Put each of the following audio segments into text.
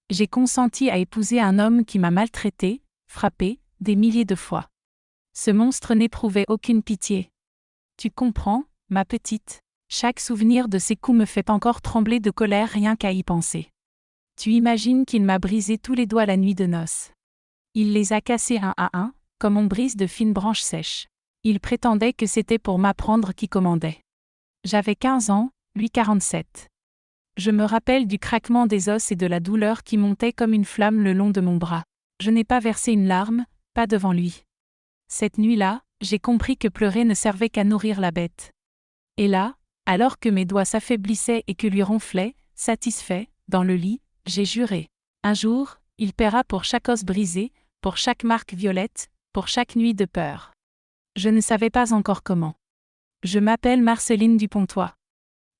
J'ai consenti à épouser un homme qui m'a maltraité, frappé, des milliers de fois. Ce monstre n'éprouvait aucune pitié. Tu comprends, ma petite? Chaque souvenir de ces coups me fait encore trembler de colère rien qu'à y penser. Tu imagines qu'il m'a brisé tous les doigts la nuit de noces. Il les a cassés un à un, comme on brise de fines branches sèches. Il prétendait que c'était pour m'apprendre qui commandait. J'avais 15 ans, lui 47. Je me rappelle du craquement des os et de la douleur qui montait comme une flamme le long de mon bras. Je n'ai pas versé une larme, pas devant lui. Cette nuit-là, j'ai compris que pleurer ne servait qu'à nourrir la bête. Et là, alors que mes doigts s'affaiblissaient et que lui ronflait, satisfait, dans le lit, j'ai juré. Un jour, il paiera pour chaque os brisé, pour chaque marque violette, pour chaque nuit de peur. Je ne savais pas encore comment. Je m'appelle Marceline Dupontois.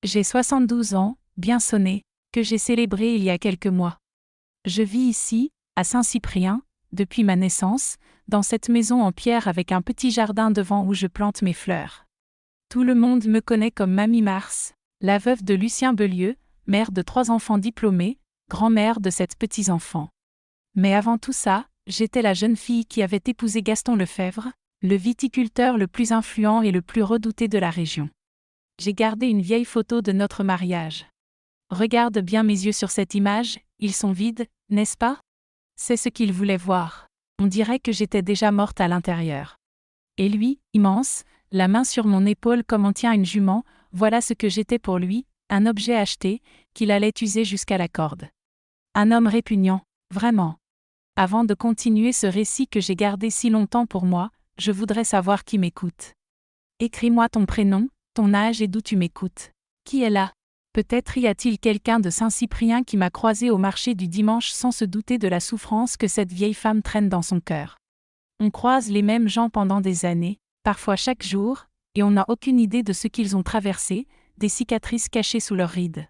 J'ai 72 ans, bien sonné, que j'ai célébré il y a quelques mois. Je vis ici, à Saint-Cyprien, depuis ma naissance, dans cette maison en pierre avec un petit jardin devant où je plante mes fleurs. Tout le monde me connaît comme Mamie Mars, la veuve de Lucien Belieu, mère de 3 enfants diplômés, grand-mère de 7 petits-enfants. Mais avant tout ça, j'étais la jeune fille qui avait épousé Gaston Lefebvre, le viticulteur le plus influent et le plus redouté de la région. J'ai gardé une vieille photo de notre mariage. Regarde bien mes yeux sur cette image, ils sont vides, n'est-ce pas? C'est ce qu'il voulait voir. On dirait que j'étais déjà morte à l'intérieur. Et lui, immense, la main sur mon épaule comme on tient une jument, voilà ce que j'étais pour lui, un objet acheté, qu'il allait user jusqu'à la corde. Un homme répugnant, vraiment. Avant de continuer ce récit que j'ai gardé si longtemps pour moi, je voudrais savoir qui m'écoute. Écris-moi ton prénom, ton âge et d'où tu m'écoutes. Qui est là? Peut-être y a-t-il quelqu'un de Saint-Cyprien qui m'a croisé au marché du dimanche sans se douter de la souffrance que cette vieille femme traîne dans son cœur. On croise les mêmes gens pendant des années, parfois chaque jour, et on n'a aucune idée de ce qu'ils ont traversé, des cicatrices cachées sous leurs rides.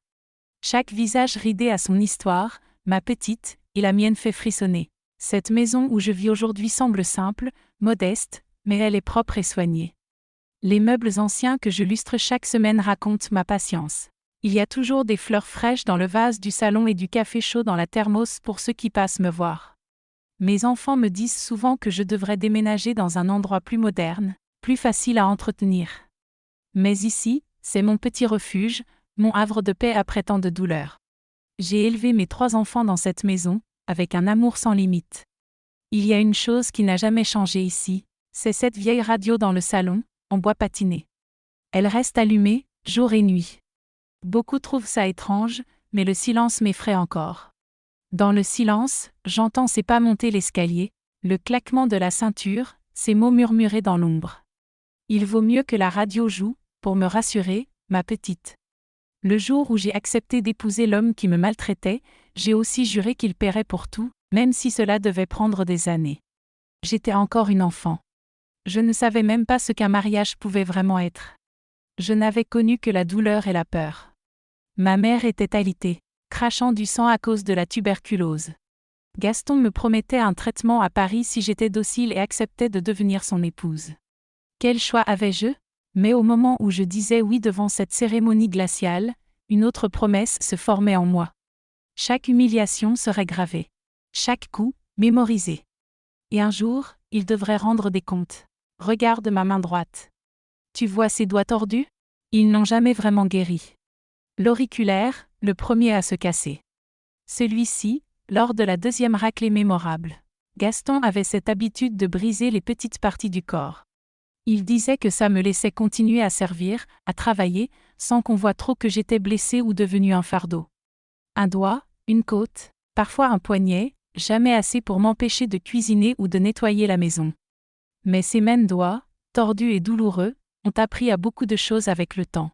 Chaque visage ridé a son histoire, ma petite, et la mienne fait frissonner. Cette maison où je vis aujourd'hui semble simple, modeste, mais elle est propre et soignée. Les meubles anciens que je lustre chaque semaine racontent ma patience. Il y a toujours des fleurs fraîches dans le vase du salon et du café chaud dans la thermos pour ceux qui passent me voir. Mes enfants me disent souvent que je devrais déménager dans un endroit plus moderne, plus facile à entretenir. Mais ici, c'est mon petit refuge, mon havre de paix après tant de douleurs. J'ai élevé mes 3 enfants dans cette maison, avec un amour sans limite. Il y a une chose qui n'a jamais changé ici, c'est cette vieille radio dans le salon, en bois patiné. Elle reste allumée, jour et nuit. Beaucoup trouvent ça étrange, mais le silence m'effraie encore. Dans le silence, j'entends ses pas monter l'escalier, le claquement de la ceinture, ses mots murmurés dans l'ombre. Il vaut mieux que la radio joue, pour me rassurer, ma petite. Le jour où j'ai accepté d'épouser l'homme qui me maltraitait, j'ai aussi juré qu'il paierait pour tout, même si cela devait prendre des années. J'étais encore une enfant. Je ne savais même pas ce qu'un mariage pouvait vraiment être. Je n'avais connu que la douleur et la peur. Ma mère était alitée, crachant du sang à cause de la tuberculose. Gaston me promettait un traitement à Paris si j'étais docile et acceptais de devenir son épouse. Quel choix avais-je? Mais au moment où je disais oui devant cette cérémonie glaciale, une autre promesse se formait en moi. Chaque humiliation serait gravée. Chaque coup, mémorisé. Et un jour, il devrait rendre des comptes. Regarde ma main droite. Tu vois ces doigts tordus? Ils n'ont jamais vraiment guéri. L'auriculaire, le premier à se casser. Celui-ci, lors de la 2e raclée mémorable. Gaston avait cette habitude de briser les petites parties du corps. Il disait que ça me laissait continuer à servir, à travailler, sans qu'on voie trop que j'étais blessée ou devenue un fardeau. Un doigt, une côte, parfois un poignet, jamais assez pour m'empêcher de cuisiner ou de nettoyer la maison. Mais ces mêmes doigts, tordus et douloureux, ont appris à beaucoup de choses avec le temps.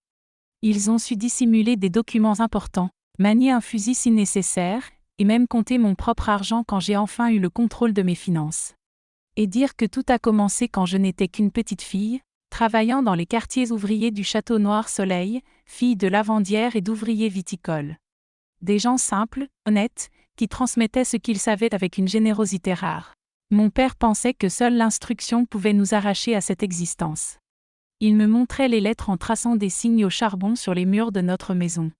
Ils ont su dissimuler des documents importants, manier un fusil si nécessaire, et même compter mon propre argent quand j'ai enfin eu le contrôle de mes finances. Et dire que tout a commencé quand je n'étais qu'une petite fille, travaillant dans les quartiers ouvriers du Château Noir-Soleil, fille de lavandière et d'ouvriers viticoles. Des gens simples, honnêtes, qui transmettaient ce qu'ils savaient avec une générosité rare. Mon père pensait que seule l'instruction pouvait nous arracher à cette existence. Il me montrait les lettres en traçant des signes au charbon sur les murs de notre maison.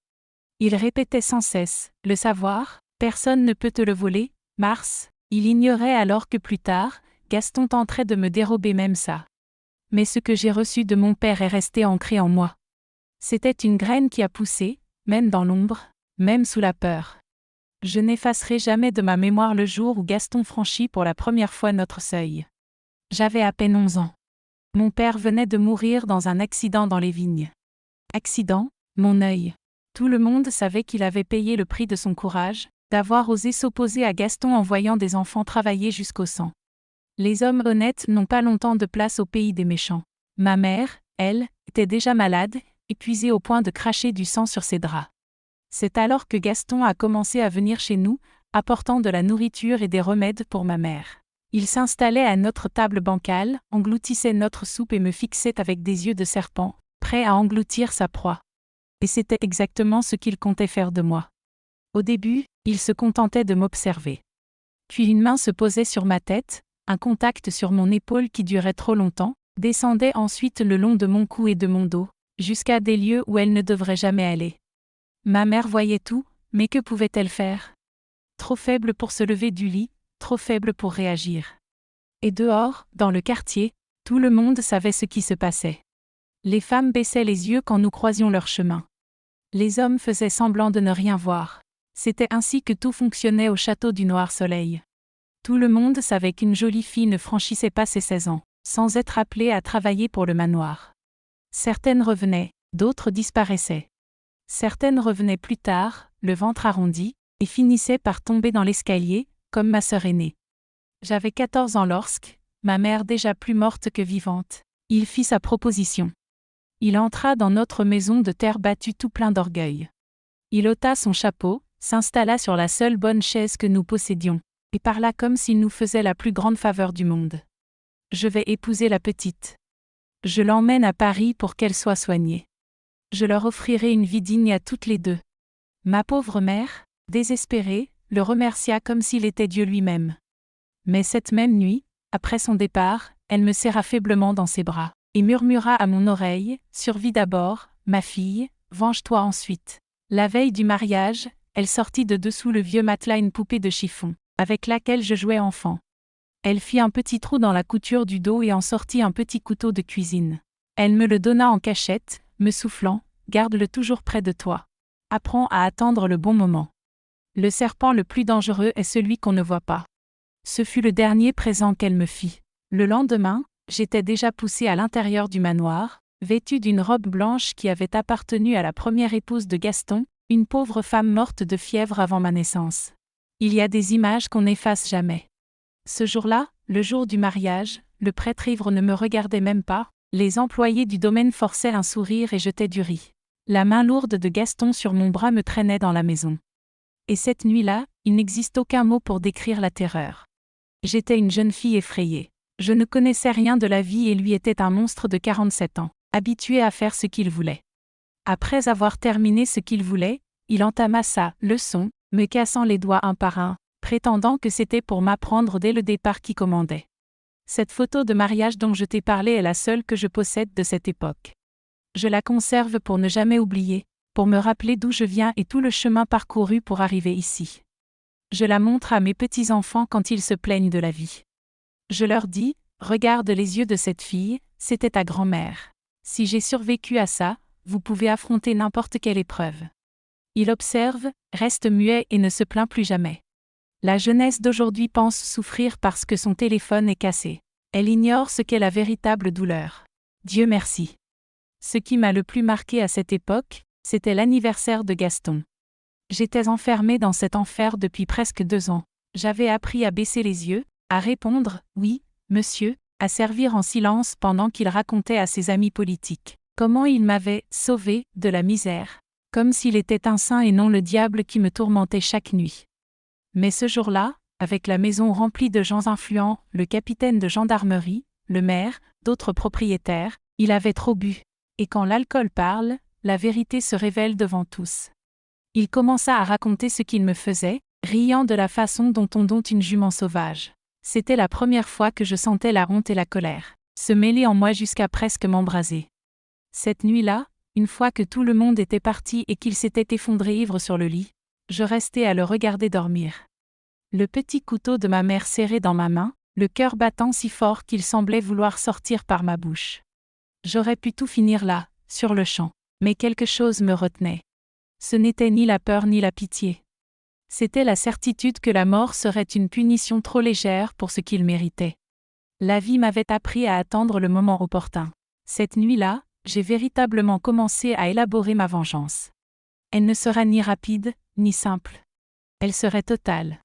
Il répétait sans cesse, le savoir, Personne ne peut te le voler, Mars. Il ignorait alors que plus tard, Gaston tenterait de me dérober même ça. Mais ce que j'ai reçu de mon père est resté ancré en moi. C'était une graine qui a poussé, même dans l'ombre, même sous la peur. Je n'effacerai jamais de ma mémoire le jour où Gaston franchit pour la première fois notre seuil. J'avais à peine 11 ans. Mon père venait de mourir dans un accident dans les vignes. Accident, mon œil. Tout le monde savait qu'il avait payé le prix de son courage, d'avoir osé s'opposer à Gaston en voyant des enfants travailler jusqu'au sang. Les hommes honnêtes n'ont pas longtemps de place au pays des méchants. Ma mère, elle, était déjà malade, épuisée au point de cracher du sang sur ses draps. C'est alors que Gaston a commencé à venir chez nous, apportant de la nourriture et des remèdes pour ma mère. Il s'installait à notre table bancale, engloutissait notre soupe et me fixait avec des yeux de serpent, prêt à engloutir sa proie. Et c'était exactement ce qu'il comptait faire de moi. Au début, il se contentait de m'observer. Puis une main se posait sur ma tête, un contact sur mon épaule qui durait trop longtemps, descendait ensuite le long de mon cou et de mon dos, jusqu'à des lieux où elle ne devrait jamais aller. Ma mère voyait tout, mais que pouvait-elle faire? Trop faible pour se lever du lit, trop faible pour réagir. Et dehors, dans le quartier, tout le monde savait ce qui se passait. Les femmes baissaient les yeux quand nous croisions leur chemin. Les hommes faisaient semblant de ne rien voir. C'était ainsi que tout fonctionnait au château du Noir Soleil. Tout le monde savait qu'une jolie fille ne franchissait pas ses 16 ans, sans être appelée à travailler pour le manoir. Certaines revenaient, d'autres disparaissaient. Certaines revenaient plus tard, le ventre arrondi, et finissaient par tomber dans l'escalier, comme ma sœur aînée. J'avais 14 ans lorsque, ma mère déjà plus morte que vivante, il fit sa proposition. Il entra dans notre maison de terre battue tout plein d'orgueil. Il ôta son chapeau, s'installa sur la seule bonne chaise que nous possédions, et parla comme s'il nous faisait la plus grande faveur du monde. Je vais épouser la petite. Je l'emmène à Paris pour qu'elle soit soignée. Je leur offrirai une vie digne à toutes les deux. Ma pauvre mère, désespérée, le remercia comme s'il était Dieu lui-même. Mais cette même nuit, après son départ, elle me serra faiblement dans ses bras, et murmura à mon oreille, « Survis d'abord, ma fille, venge-toi ensuite. » La veille du mariage, elle sortit de dessous le vieux matelas une poupée de chiffon, avec laquelle je jouais enfant. Elle fit un petit trou dans la couture du dos et en sortit un petit couteau de cuisine. Elle me le donna en cachette, me soufflant, « Garde-le toujours près de toi. Apprends à attendre le bon moment. Le serpent le plus dangereux est celui qu'on ne voit pas. » Ce fut le dernier présent qu'elle me fit. Le lendemain, j'étais déjà poussée à l'intérieur du manoir, vêtue d'une robe blanche qui avait appartenu à la première épouse de Gaston, une pauvre femme morte de fièvre avant ma naissance. Il y a des images qu'on n'efface jamais. Ce jour-là, le jour du mariage, le prêtre ivre ne me regardait même pas, les employés du domaine forçaient un sourire et jetaient du riz. La main lourde de Gaston sur mon bras me traînait dans la maison. Et cette nuit-là, il n'existe aucun mot pour décrire la terreur. J'étais une jeune fille effrayée. Je ne connaissais rien de la vie et lui était un monstre de 47 ans, habitué à faire ce qu'il voulait. Après avoir terminé ce qu'il voulait, il entama sa leçon, me cassant les doigts un par un, prétendant que c'était pour m'apprendre dès le départ qui commandait. Cette photo de mariage dont je t'ai parlé est la seule que je possède de cette époque. Je la conserve pour ne jamais oublier, pour me rappeler d'où je viens et tout le chemin parcouru pour arriver ici. Je la montre à mes petits-enfants quand ils se plaignent de la vie. Je leur dis, regarde les yeux de cette fille, c'était ta grand-mère. Si j'ai survécu à ça, vous pouvez affronter n'importe quelle épreuve. Il observe, reste muet et ne se plaint plus jamais. La jeunesse d'aujourd'hui pense souffrir parce que son téléphone est cassé. Elle ignore ce qu'est la véritable douleur. Dieu merci. Ce qui m'a le plus marqué à cette époque, c'était l'anniversaire de Gaston. J'étais enfermée dans cet enfer depuis presque 2 ans. J'avais appris à baisser les yeux, à répondre « oui, monsieur », à servir en silence pendant qu'il racontait à ses amis politiques comment il m'avait sauvé de la misère, comme s'il était un saint et non le diable qui me tourmentait chaque nuit. Mais ce jour-là, avec la maison remplie de gens influents, le capitaine de gendarmerie, le maire, d'autres propriétaires, il avait trop bu. Et quand l'alcool parle, la vérité se révèle devant tous. Il commença à raconter ce qu'il me faisait, riant de la façon dont on dompte une jument sauvage. C'était la première fois que je sentais la honte et la colère se mêler en moi jusqu'à presque m'embraser. Cette nuit-là, une fois que tout le monde était parti et qu'il s'était effondré ivre sur le lit, Je restais à le regarder dormir. Le petit couteau de ma mère serré dans ma main, le cœur battant si fort qu'il semblait vouloir sortir par ma bouche. J'aurais pu tout finir là, sur le champ, mais quelque chose me retenait. Ce n'était ni la peur ni la pitié. C'était la certitude que la mort serait une punition trop légère pour ce qu'il méritait. La vie m'avait appris à attendre le moment opportun. Cette nuit-là, j'ai véritablement commencé à élaborer ma vengeance. Elle ne sera ni rapide, ni simple. Elle serait totale.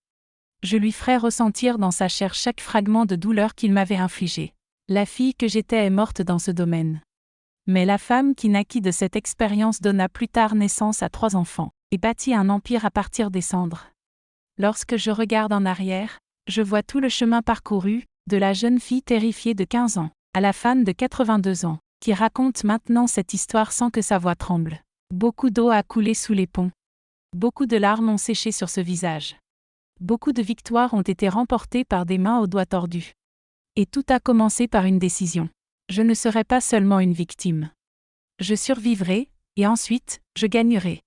Je lui ferai ressentir dans sa chair chaque fragment de douleur qu'il m'avait infligé. La fille que j'étais est morte dans ce domaine. Mais la femme qui naquit de cette expérience donna plus tard naissance à 3 enfants, et bâtit un empire à partir des cendres. Lorsque je regarde en arrière, je vois tout le chemin parcouru, de la jeune fille terrifiée de 15 ans, à la femme de 82 ans, qui raconte maintenant cette histoire sans que sa voix tremble. Beaucoup d'eau a coulé sous les ponts. Beaucoup de larmes ont séché sur ce visage. Beaucoup de victoires ont été remportées par des mains aux doigts tordus. Et tout a commencé par une décision. Je ne serai pas seulement une victime. Je survivrai, et ensuite, je gagnerai.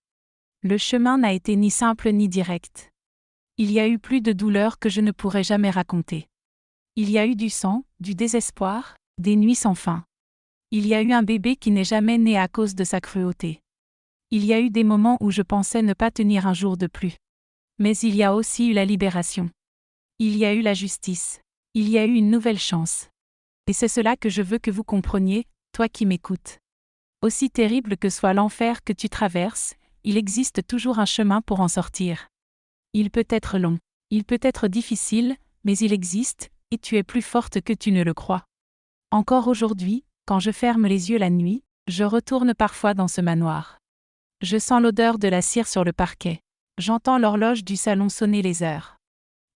Le chemin n'a été ni simple ni direct. Il y a eu plus de douleurs que je ne pourrai jamais raconter. Il y a eu du sang, du désespoir, des nuits sans fin. Il y a eu un bébé qui n'est jamais né à cause de sa cruauté. Il y a eu des moments où je pensais ne pas tenir un jour de plus. Mais il y a aussi eu la libération. Il y a eu la justice. Il y a eu une nouvelle chance. Et c'est cela que je veux que vous compreniez, toi qui m'écoutes. Aussi terrible que soit l'enfer que tu traverses, il existe toujours un chemin pour en sortir. Il peut être long, il peut être difficile, mais il existe, et tu es plus forte que tu ne le crois. Encore aujourd'hui, quand je ferme les yeux la nuit, je retourne parfois dans ce manoir. Je sens l'odeur de la cire sur le parquet. J'entends l'horloge du salon sonner les heures.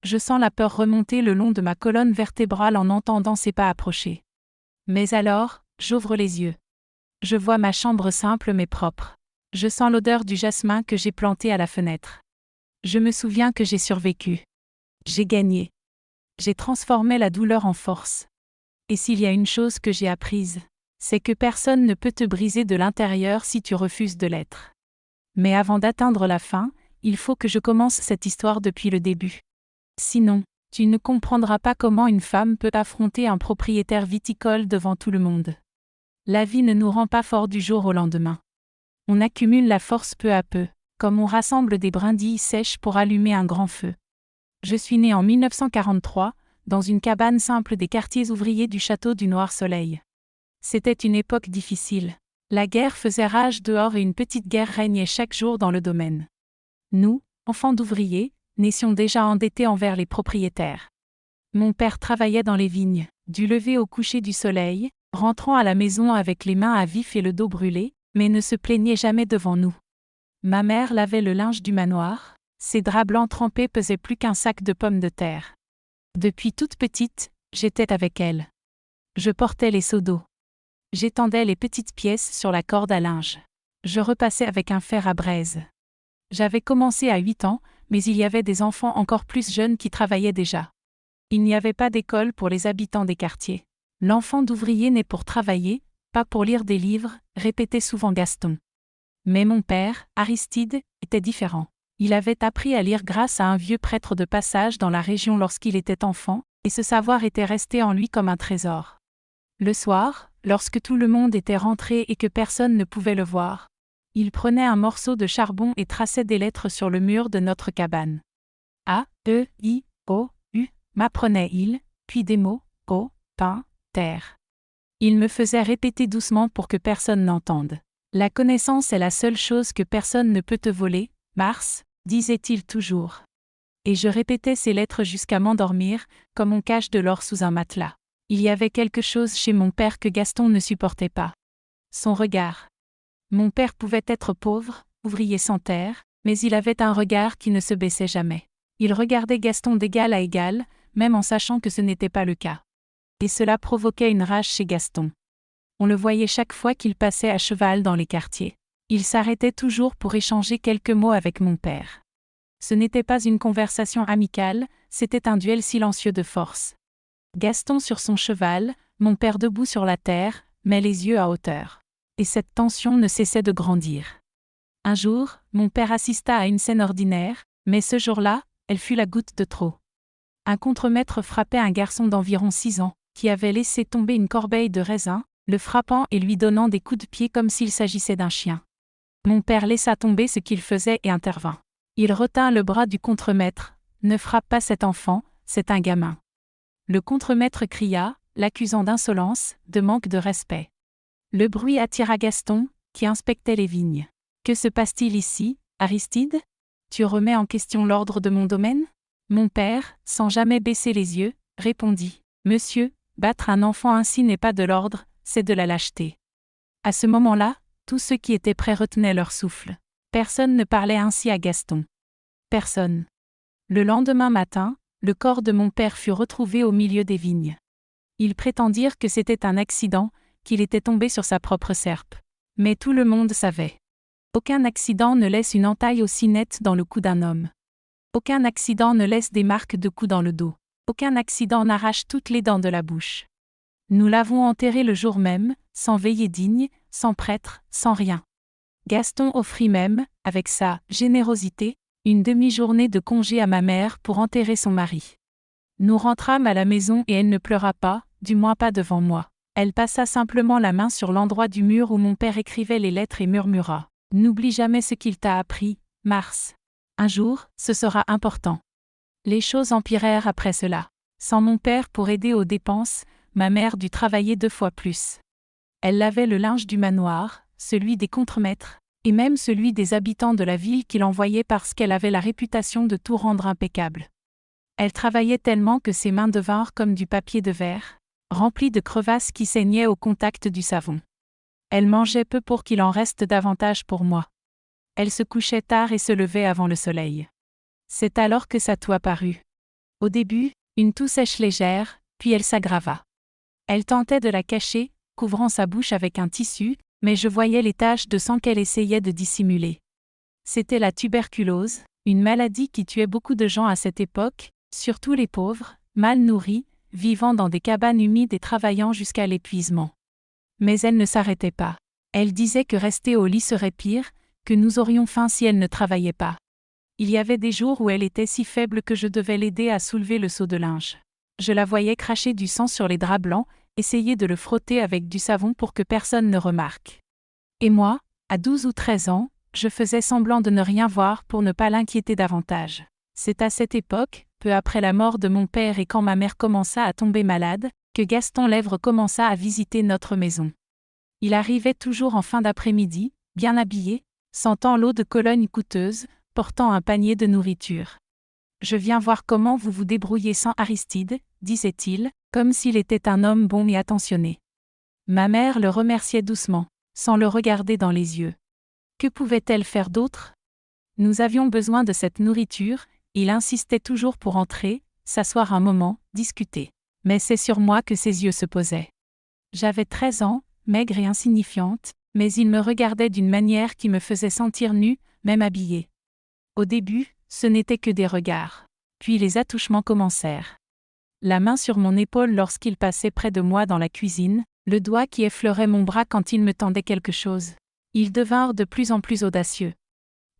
Je sens la peur remonter le long de ma colonne vertébrale en entendant ses pas approcher. Mais alors, j'ouvre les yeux. Je vois ma chambre simple mais propre. Je sens l'odeur du jasmin que j'ai planté à la fenêtre. Je me souviens que j'ai survécu. J'ai gagné. J'ai transformé la douleur en force. Et s'il y a une chose que j'ai apprise, c'est que personne ne peut te briser de l'intérieur si tu refuses de l'être. Mais avant d'atteindre la fin, il faut que je commence cette histoire depuis le début. Sinon, tu ne comprendras pas comment une femme peut affronter un propriétaire viticole devant tout le monde. La vie ne nous rend pas forts du jour au lendemain. On accumule la force peu à peu, comme on rassemble des brindilles sèches pour allumer un grand feu. Je suis né en 1943, dans une cabane simple des quartiers ouvriers du château du Noir-Soleil. C'était une époque difficile. La guerre faisait rage dehors et une petite guerre régnait chaque jour dans le domaine. Nous, enfants d'ouvriers, naissions déjà endettés envers les propriétaires. Mon père travaillait dans les vignes, du lever au coucher du soleil, rentrant à la maison avec les mains à vif et le dos brûlé, mais ne se plaignait jamais devant nous. Ma mère lavait le linge du manoir, ses draps blancs trempés pesaient plus qu'un sac de pommes de terre. Depuis toute petite, j'étais avec elle. Je portais les seaux d'eau. J'étendais les petites pièces sur la corde à linge. Je repassais avec un fer à braise. J'avais commencé à 8 ans, mais il y avait des enfants encore plus jeunes qui travaillaient déjà. Il n'y avait pas d'école pour les habitants des quartiers. L'enfant d'ouvrier naît pour travailler, pas pour lire des livres, répétait souvent Gaston. Mais mon père, Aristide, était différent. Il avait appris à lire grâce à un vieux prêtre de passage dans la région lorsqu'il était enfant, et ce savoir était resté en lui comme un trésor. Le soir, lorsque tout le monde était rentré et que personne ne pouvait le voir, il prenait un morceau de charbon et traçait des lettres sur le mur de notre cabane. A, E, I, O, U, m'apprenait-il, puis des mots, eau, pain, terre. Il me faisait répéter doucement pour que personne n'entende. La connaissance est la seule chose que personne ne peut te voler, Mars, disait-il toujours. Et je répétais ces lettres jusqu'à m'endormir, comme on cache de l'or sous un matelas. Il y avait quelque chose chez mon père que Gaston ne supportait pas. Son regard. Mon père pouvait être pauvre, ouvrier sans terre, mais il avait un regard qui ne se baissait jamais. Il regardait Gaston d'égal à égal, même en sachant que ce n'était pas le cas. Et cela provoquait une rage chez Gaston. On le voyait chaque fois qu'il passait à cheval dans les quartiers. Il s'arrêtait toujours pour échanger quelques mots avec mon père. Ce n'était pas une conversation amicale, c'était un duel silencieux de force. Gaston sur son cheval, mon père debout sur la terre, mais les yeux à hauteur. Et cette tension ne cessait de grandir. Un jour, mon père assista à une scène ordinaire, mais ce jour-là, elle fut la goutte de trop. Un contremaître frappait un garçon d'environ 6 ans, qui avait laissé tomber une corbeille de raisins, le frappant et lui donnant des coups de pied comme s'il s'agissait d'un chien. Mon père laissa tomber ce qu'il faisait et intervint. Il retint le bras du contremaître. « Ne frappe pas cet enfant, c'est un gamin. » Le contremaître cria, l'accusant d'insolence, de manque de respect. Le bruit attira Gaston, qui inspectait les vignes. « Que se passe-t-il ici, Aristide ? Tu remets en question l'ordre de mon domaine ?» Mon père, sans jamais baisser les yeux, répondit. « Monsieur, battre un enfant ainsi n'est pas de l'ordre, c'est de la lâcheté. » À ce moment-là, tous ceux qui étaient prêts retenaient leur souffle. Personne ne parlait ainsi à Gaston. Personne. Le lendemain matin, le corps de mon père fut retrouvé au milieu des vignes. Ils prétendirent que c'était un accident, qu'il était tombé sur sa propre serpe. Mais tout le monde savait. Aucun accident ne laisse une entaille aussi nette dans le cou d'un homme. Aucun accident ne laisse des marques de coups dans le dos. Aucun accident n'arrache toutes les dents de la bouche. Nous l'avons enterré le jour même, sans veillée digne, sans prêtre, sans rien. Gaston offrit même, avec sa générosité, une demi-journée de congé à ma mère pour enterrer son mari. Nous rentrâmes à la maison et elle ne pleura pas, du moins pas devant moi. Elle passa simplement la main sur l'endroit du mur où mon père écrivait les lettres et murmura « N'oublie jamais ce qu'il t'a appris, Mars. Un jour, ce sera important. » Les choses empirèrent après cela. Sans mon père pour aider aux dépenses, ma mère dut travailler 2 fois plus. Elle lavait le linge du manoir, celui des contremaîtres, et même celui des habitants de la ville qui l'envoyaient parce qu'elle avait la réputation de tout rendre impeccable. Elle travaillait tellement que ses mains devinrent comme du papier de verre, remplies de crevasses qui saignaient au contact du savon. Elle mangeait peu pour qu'il en reste davantage pour moi. Elle se couchait tard et se levait avant le soleil. C'est alors que sa toux apparut. Au début, une toux sèche légère, puis elle s'aggrava. Elle tentait de la cacher, couvrant sa bouche avec un tissu, mais je voyais les taches de sang qu'elle essayait de dissimuler. C'était la tuberculose, une maladie qui tuait beaucoup de gens à cette époque, surtout les pauvres, mal nourris, vivant dans des cabanes humides et travaillant jusqu'à l'épuisement. Mais elle ne s'arrêtait pas. Elle disait que rester au lit serait pire, que nous aurions faim si elle ne travaillait pas. Il y avait des jours où elle était si faible que je devais l'aider à soulever le seau de linge. Je la voyais cracher du sang sur les draps blancs, essayer de le frotter avec du savon pour que personne ne remarque. Et moi, à 12 ou 13 ans, je faisais semblant de ne rien voir pour ne pas l'inquiéter davantage. C'est à cette époque, peu après la mort de mon père et quand ma mère commença à tomber malade, que Gaston Lèvre commença à visiter notre maison. Il arrivait toujours en fin d'après-midi, bien habillé, sentant l'eau de Cologne coûteuse, portant un panier de nourriture. « Je viens voir comment vous vous débrouillez sans Aristide, » disait-il, comme s'il était un homme bon et attentionné. Ma mère le remerciait doucement, sans le regarder dans les yeux. Que pouvait-elle faire d'autre ? Nous avions besoin de cette nourriture, il insistait toujours pour entrer, s'asseoir un moment, discuter. Mais c'est sur moi que ses yeux se posaient. J'avais 13 ans, maigre et insignifiante, mais il me regardait d'une manière qui me faisait sentir nue, même habillée. Au début, ce n'était que des regards. Puis les attouchements commencèrent. La main sur mon épaule lorsqu'il passait près de moi dans la cuisine, le doigt qui effleurait mon bras quand il me tendait quelque chose. Ils devinrent de plus en plus audacieux.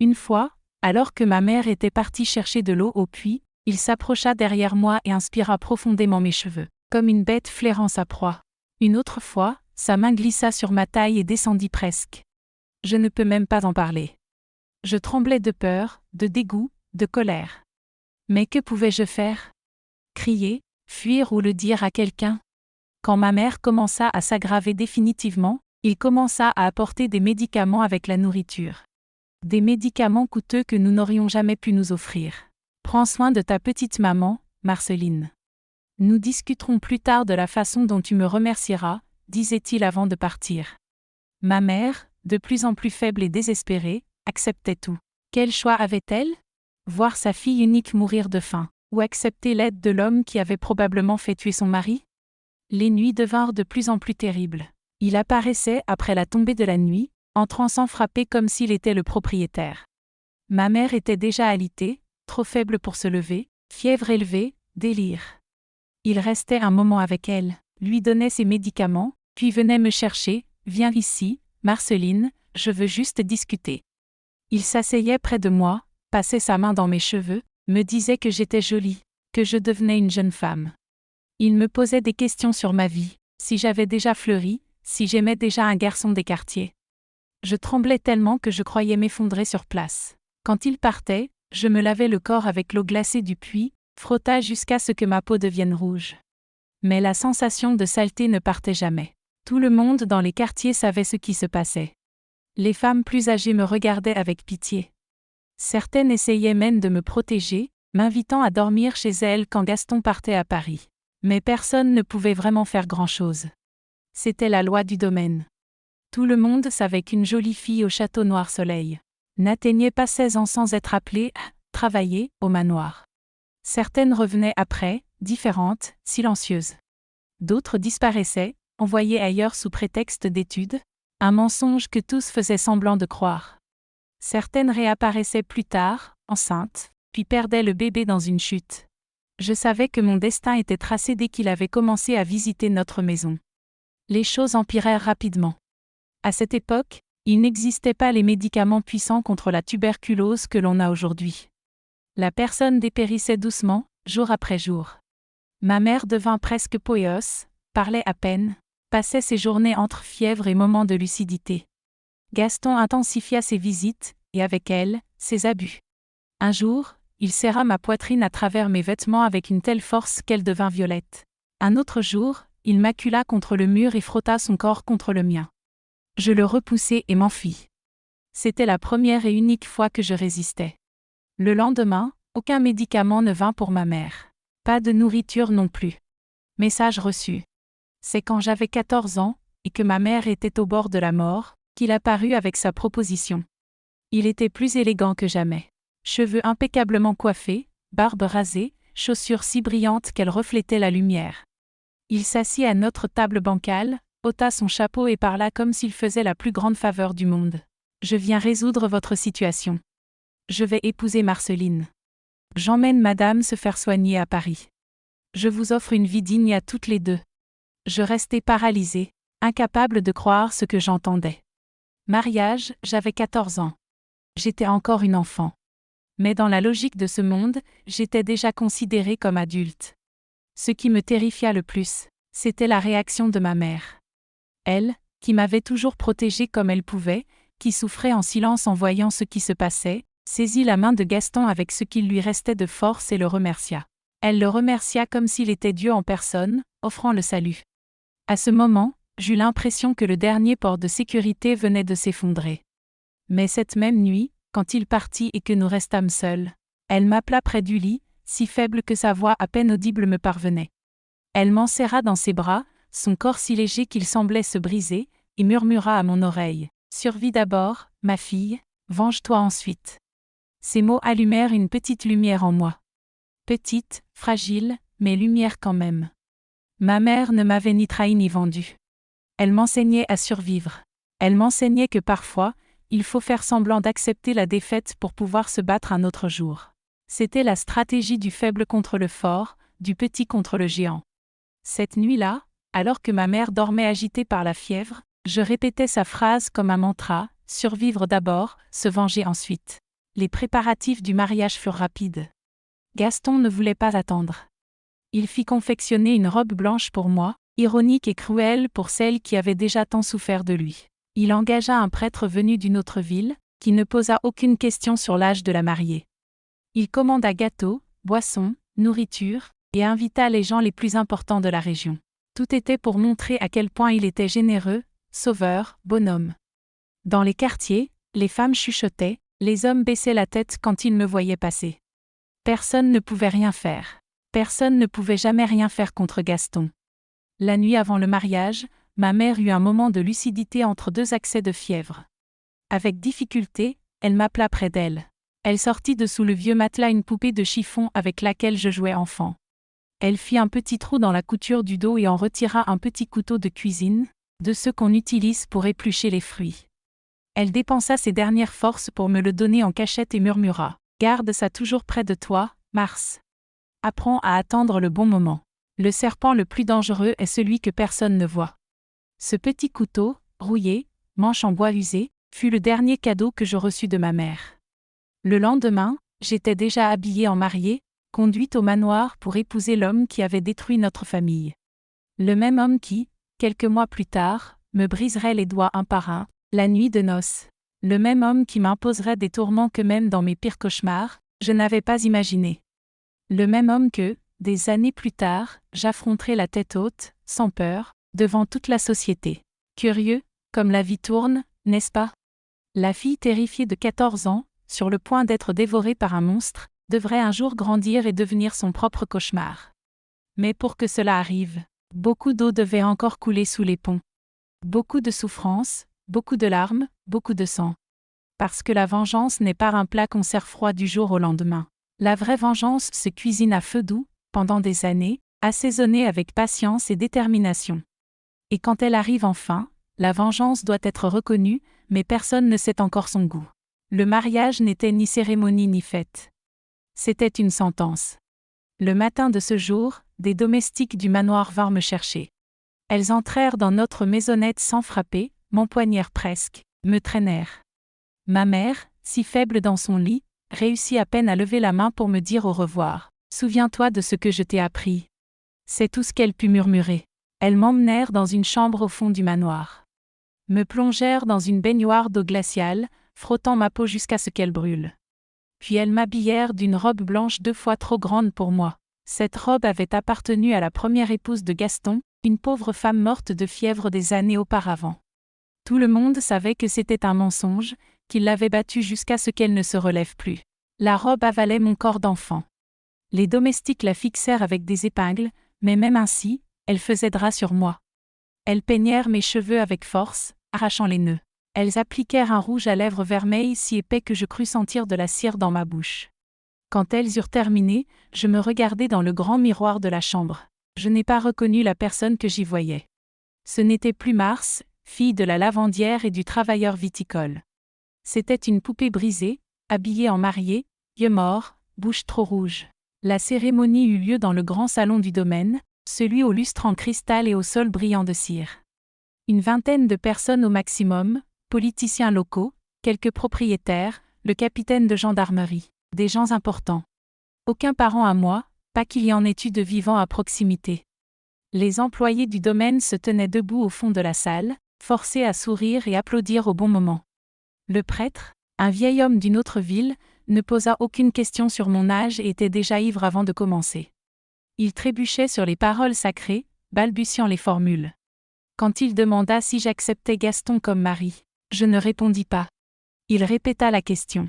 Une fois, alors que ma mère était partie chercher de l'eau au puits, il s'approcha derrière moi et inspira profondément mes cheveux, comme une bête flairant sa proie. Une autre fois, sa main glissa sur ma taille et descendit presque. Je ne peux même pas en parler. Je tremblais de peur, de dégoût, de colère. Mais que pouvais-je faire ? Crier, fuir ou le dire à quelqu'un ? Quand ma mère commença à s'aggraver définitivement, il commença à apporter des médicaments avec la nourriture. Des médicaments coûteux que nous n'aurions jamais pu nous offrir. Prends soin de ta petite maman, Marceline. Nous discuterons plus tard de la façon dont tu me remercieras, disait-il avant de partir. Ma mère, de plus en plus faible et désespérée, acceptait tout. Quel choix avait-elle ? Voir sa fille unique mourir de faim, ou accepter l'aide de l'homme qui avait probablement fait tuer son mari ? Les nuits devinrent de plus en plus terribles. Il apparaissait après la tombée de la nuit, entrant sans frapper comme s'il était le propriétaire. Ma mère était déjà alitée, trop faible pour se lever, fièvre élevée, délire. Il restait un moment avec elle, lui donnait ses médicaments, puis venait me chercher, « Viens ici, Marceline, je veux juste discuter. » Il s'asseyait près de moi, passait sa main dans mes cheveux, me disait que j'étais jolie, que je devenais une jeune femme. Il me posait des questions sur ma vie, si j'avais déjà fleuri, si j'aimais déjà un garçon des quartiers. Je tremblais tellement que je croyais m'effondrer sur place. Quand il partait, je me lavais le corps avec l'eau glacée du puits, frotta jusqu'à ce que ma peau devienne rouge. Mais la sensation de saleté ne partait jamais. Tout le monde dans les quartiers savait ce qui se passait. Les femmes plus âgées me regardaient avec pitié. Certaines essayaient même de me protéger, m'invitant à dormir chez elles quand Gaston partait à Paris. Mais personne ne pouvait vraiment faire grand-chose. C'était la loi du domaine. Tout le monde savait qu'une jolie fille au château Noir-Soleil n'atteignait pas 16 ans sans être appelée à travailler au manoir. Certaines revenaient après, différentes, silencieuses. D'autres disparaissaient, envoyées ailleurs sous prétexte d'études, un mensonge que tous faisaient semblant de croire. Certaines réapparaissaient plus tard, enceintes, puis perdaient le bébé dans une chute. Je savais que mon destin était tracé dès qu'il avait commencé à visiter notre maison. Les choses empirèrent rapidement. À cette époque, il n'existait pas les médicaments puissants contre la tuberculose que l'on a aujourd'hui. La personne dépérissait doucement, jour après jour. Ma mère devint presque poéos, parlait à peine, passait ses journées entre fièvre et moments de lucidité. Gaston intensifia ses visites, et avec elles, ses abus. Un jour, il serra ma poitrine à travers mes vêtements avec une telle force qu'elle devint violette. Un autre jour, il m'accula contre le mur et frotta son corps contre le mien. Je le repoussai et m'enfuis. C'était la première et unique fois que je résistais. Le lendemain, aucun médicament ne vint pour ma mère. Pas de nourriture non plus. Message reçu. C'est quand j'avais 14 ans, et que ma mère était au bord de la mort, qu'il apparut avec sa proposition. Il était plus élégant que jamais. Cheveux impeccablement coiffés, barbe rasée, chaussures si brillantes qu'elles reflétaient la lumière. Il s'assit à notre table bancale, ôta son chapeau et parla comme s'il faisait la plus grande faveur du monde. Je viens résoudre votre situation. Je vais épouser Marceline. J'emmène madame se faire soigner à Paris. Je vous offre une vie digne à toutes les deux. Je restai paralysée, incapable de croire ce que j'entendais. Mariage, j'avais 14 ans. J'étais encore une enfant. Mais dans la logique de ce monde, j'étais déjà considérée comme adulte. Ce qui me terrifia le plus, c'était la réaction de ma mère. Elle, qui m'avait toujours protégée comme elle pouvait, qui souffrait en silence en voyant ce qui se passait, saisit la main de Gaston avec ce qu'il lui restait de force et le remercia. Elle le remercia comme s'il était Dieu en personne, offrant le salut. À ce moment, j'eus l'impression que le dernier port de sécurité venait de s'effondrer. Mais cette même nuit, quand il partit et que nous restâmes seuls, elle m'appela près du lit, si faible que sa voix à peine audible me parvenait. Elle m'enserra dans ses bras, son corps si léger qu'il semblait se briser, et murmura à mon oreille « Survis d'abord, ma fille, venge-toi ensuite ». Ces mots allumèrent une petite lumière en moi. Petite, fragile, mais lumière quand même. Ma mère ne m'avait ni trahi ni vendu. Elle m'enseignait à survivre. Elle m'enseignait que parfois, il faut faire semblant d'accepter la défaite pour pouvoir se battre un autre jour. C'était la stratégie du faible contre le fort, du petit contre le géant. Cette nuit-là, alors que ma mère dormait agitée par la fièvre, je répétais sa phrase comme un mantra, survivre d'abord, se venger ensuite. Les préparatifs du mariage furent rapides. Gaston ne voulait pas attendre. Il fit confectionner une robe blanche pour moi, ironique et cruelle pour celle qui avait déjà tant souffert de lui. Il engagea un prêtre venu d'une autre ville, qui ne posa aucune question sur l'âge de la mariée. Il commanda gâteaux, boissons, nourriture, et invita les gens les plus importants de la région. Tout était pour montrer à quel point il était généreux, sauveur, bonhomme. Dans les quartiers, les femmes chuchotaient, les hommes baissaient la tête quand ils me voyaient passer. Personne ne pouvait rien faire. Personne ne pouvait jamais rien faire contre Gaston. La nuit avant le mariage, ma mère eut un moment de lucidité entre deux accès de fièvre. Avec difficulté, elle m'appela près d'elle. Elle sortit de sous le vieux matelas une poupée de chiffon avec laquelle je jouais enfant. Elle fit un petit trou dans la couture du dos et en retira un petit couteau de cuisine, de ceux qu'on utilise pour éplucher les fruits. Elle dépensa ses dernières forces pour me le donner en cachette et murmura « Garde ça toujours près de toi, Mars. Apprends à attendre le bon moment. Le serpent le plus dangereux est celui que personne ne voit. » Ce petit couteau, rouillé, manche en bois usé, fut le dernier cadeau que je reçus de ma mère. Le lendemain, j'étais déjà habillée en mariée, conduite au manoir pour épouser l'homme qui avait détruit notre famille. Le même homme qui, quelques mois plus tard, me briserait les doigts un par un, la nuit de noces. Le même homme qui m'imposerait des tourments que même dans mes pires cauchemars, je n'avais pas imaginé. Le même homme que, des années plus tard, j'affronterai la tête haute, sans peur, devant toute la société. Curieux, comme la vie tourne, n'est-ce pas? La fille terrifiée de 14 ans, sur le point d'être dévorée par un monstre, devrait un jour grandir et devenir son propre cauchemar. Mais pour que cela arrive, beaucoup d'eau devait encore couler sous les ponts. Beaucoup de souffrances, beaucoup de larmes, beaucoup de sang. Parce que la vengeance n'est pas un plat qu'on sert froid du jour au lendemain. La vraie vengeance se cuisine à feu doux, pendant des années, assaisonnée avec patience et détermination. Et quand elle arrive enfin, la vengeance doit être reconnue, mais personne ne sait encore son goût. Le mariage n'était ni cérémonie ni fête. C'était une sentence. Le matin de ce jour, des domestiques du manoir vinrent me chercher. Elles entrèrent dans notre maisonnette sans frapper, m'empoignèrent presque, me traînèrent. Ma mère, si faible dans son lit, réussit à peine à lever la main pour me dire au revoir. « Souviens-toi de ce que je t'ai appris. » C'est tout ce qu'elle put murmurer. Elles m'emmenèrent dans une chambre au fond du manoir. Me plongèrent dans une baignoire d'eau glaciale, frottant ma peau jusqu'à ce qu'elle brûle. Puis elles m'habillèrent d'une robe blanche 2 fois trop grande pour moi. Cette robe avait appartenu à la première épouse de Gaston, une pauvre femme morte de fièvre des années auparavant. Tout le monde savait que c'était un mensonge, qu'il l'avait battue jusqu'à ce qu'elle ne se relève plus. La robe avalait mon corps d'enfant. Les domestiques la fixèrent avec des épingles, mais même ainsi, elle faisait drap sur moi. Elles peignèrent mes cheveux avec force, arrachant les nœuds. Elles appliquèrent un rouge à lèvres vermeil si épais que je crus sentir de la cire dans ma bouche. Quand elles eurent terminé, je me regardai dans le grand miroir de la chambre. Je n'ai pas reconnu la personne que j'y voyais. Ce n'était plus Mars, fille de la lavandière et du travailleur viticole. C'était une poupée brisée, habillée en mariée, yeux morts, bouche trop rouge. La cérémonie eut lieu dans le grand salon du domaine, celui au lustre en cristal et au sol brillant de cire. Une vingtaine de personnes au maximum, politiciens locaux, quelques propriétaires, le capitaine de gendarmerie, des gens importants. Aucun parent à moi, pas qu'il y en ait eu de vivants à proximité. Les employés du domaine se tenaient debout au fond de la salle, forcés à sourire et applaudir au bon moment. Le prêtre, un vieil homme d'une autre ville, ne posa aucune question sur mon âge et était déjà ivre avant de commencer. Il trébuchait sur les paroles sacrées, balbutiant les formules. Quand il demanda si j'acceptais Gaston comme mari, je ne répondis pas. Il répéta la question.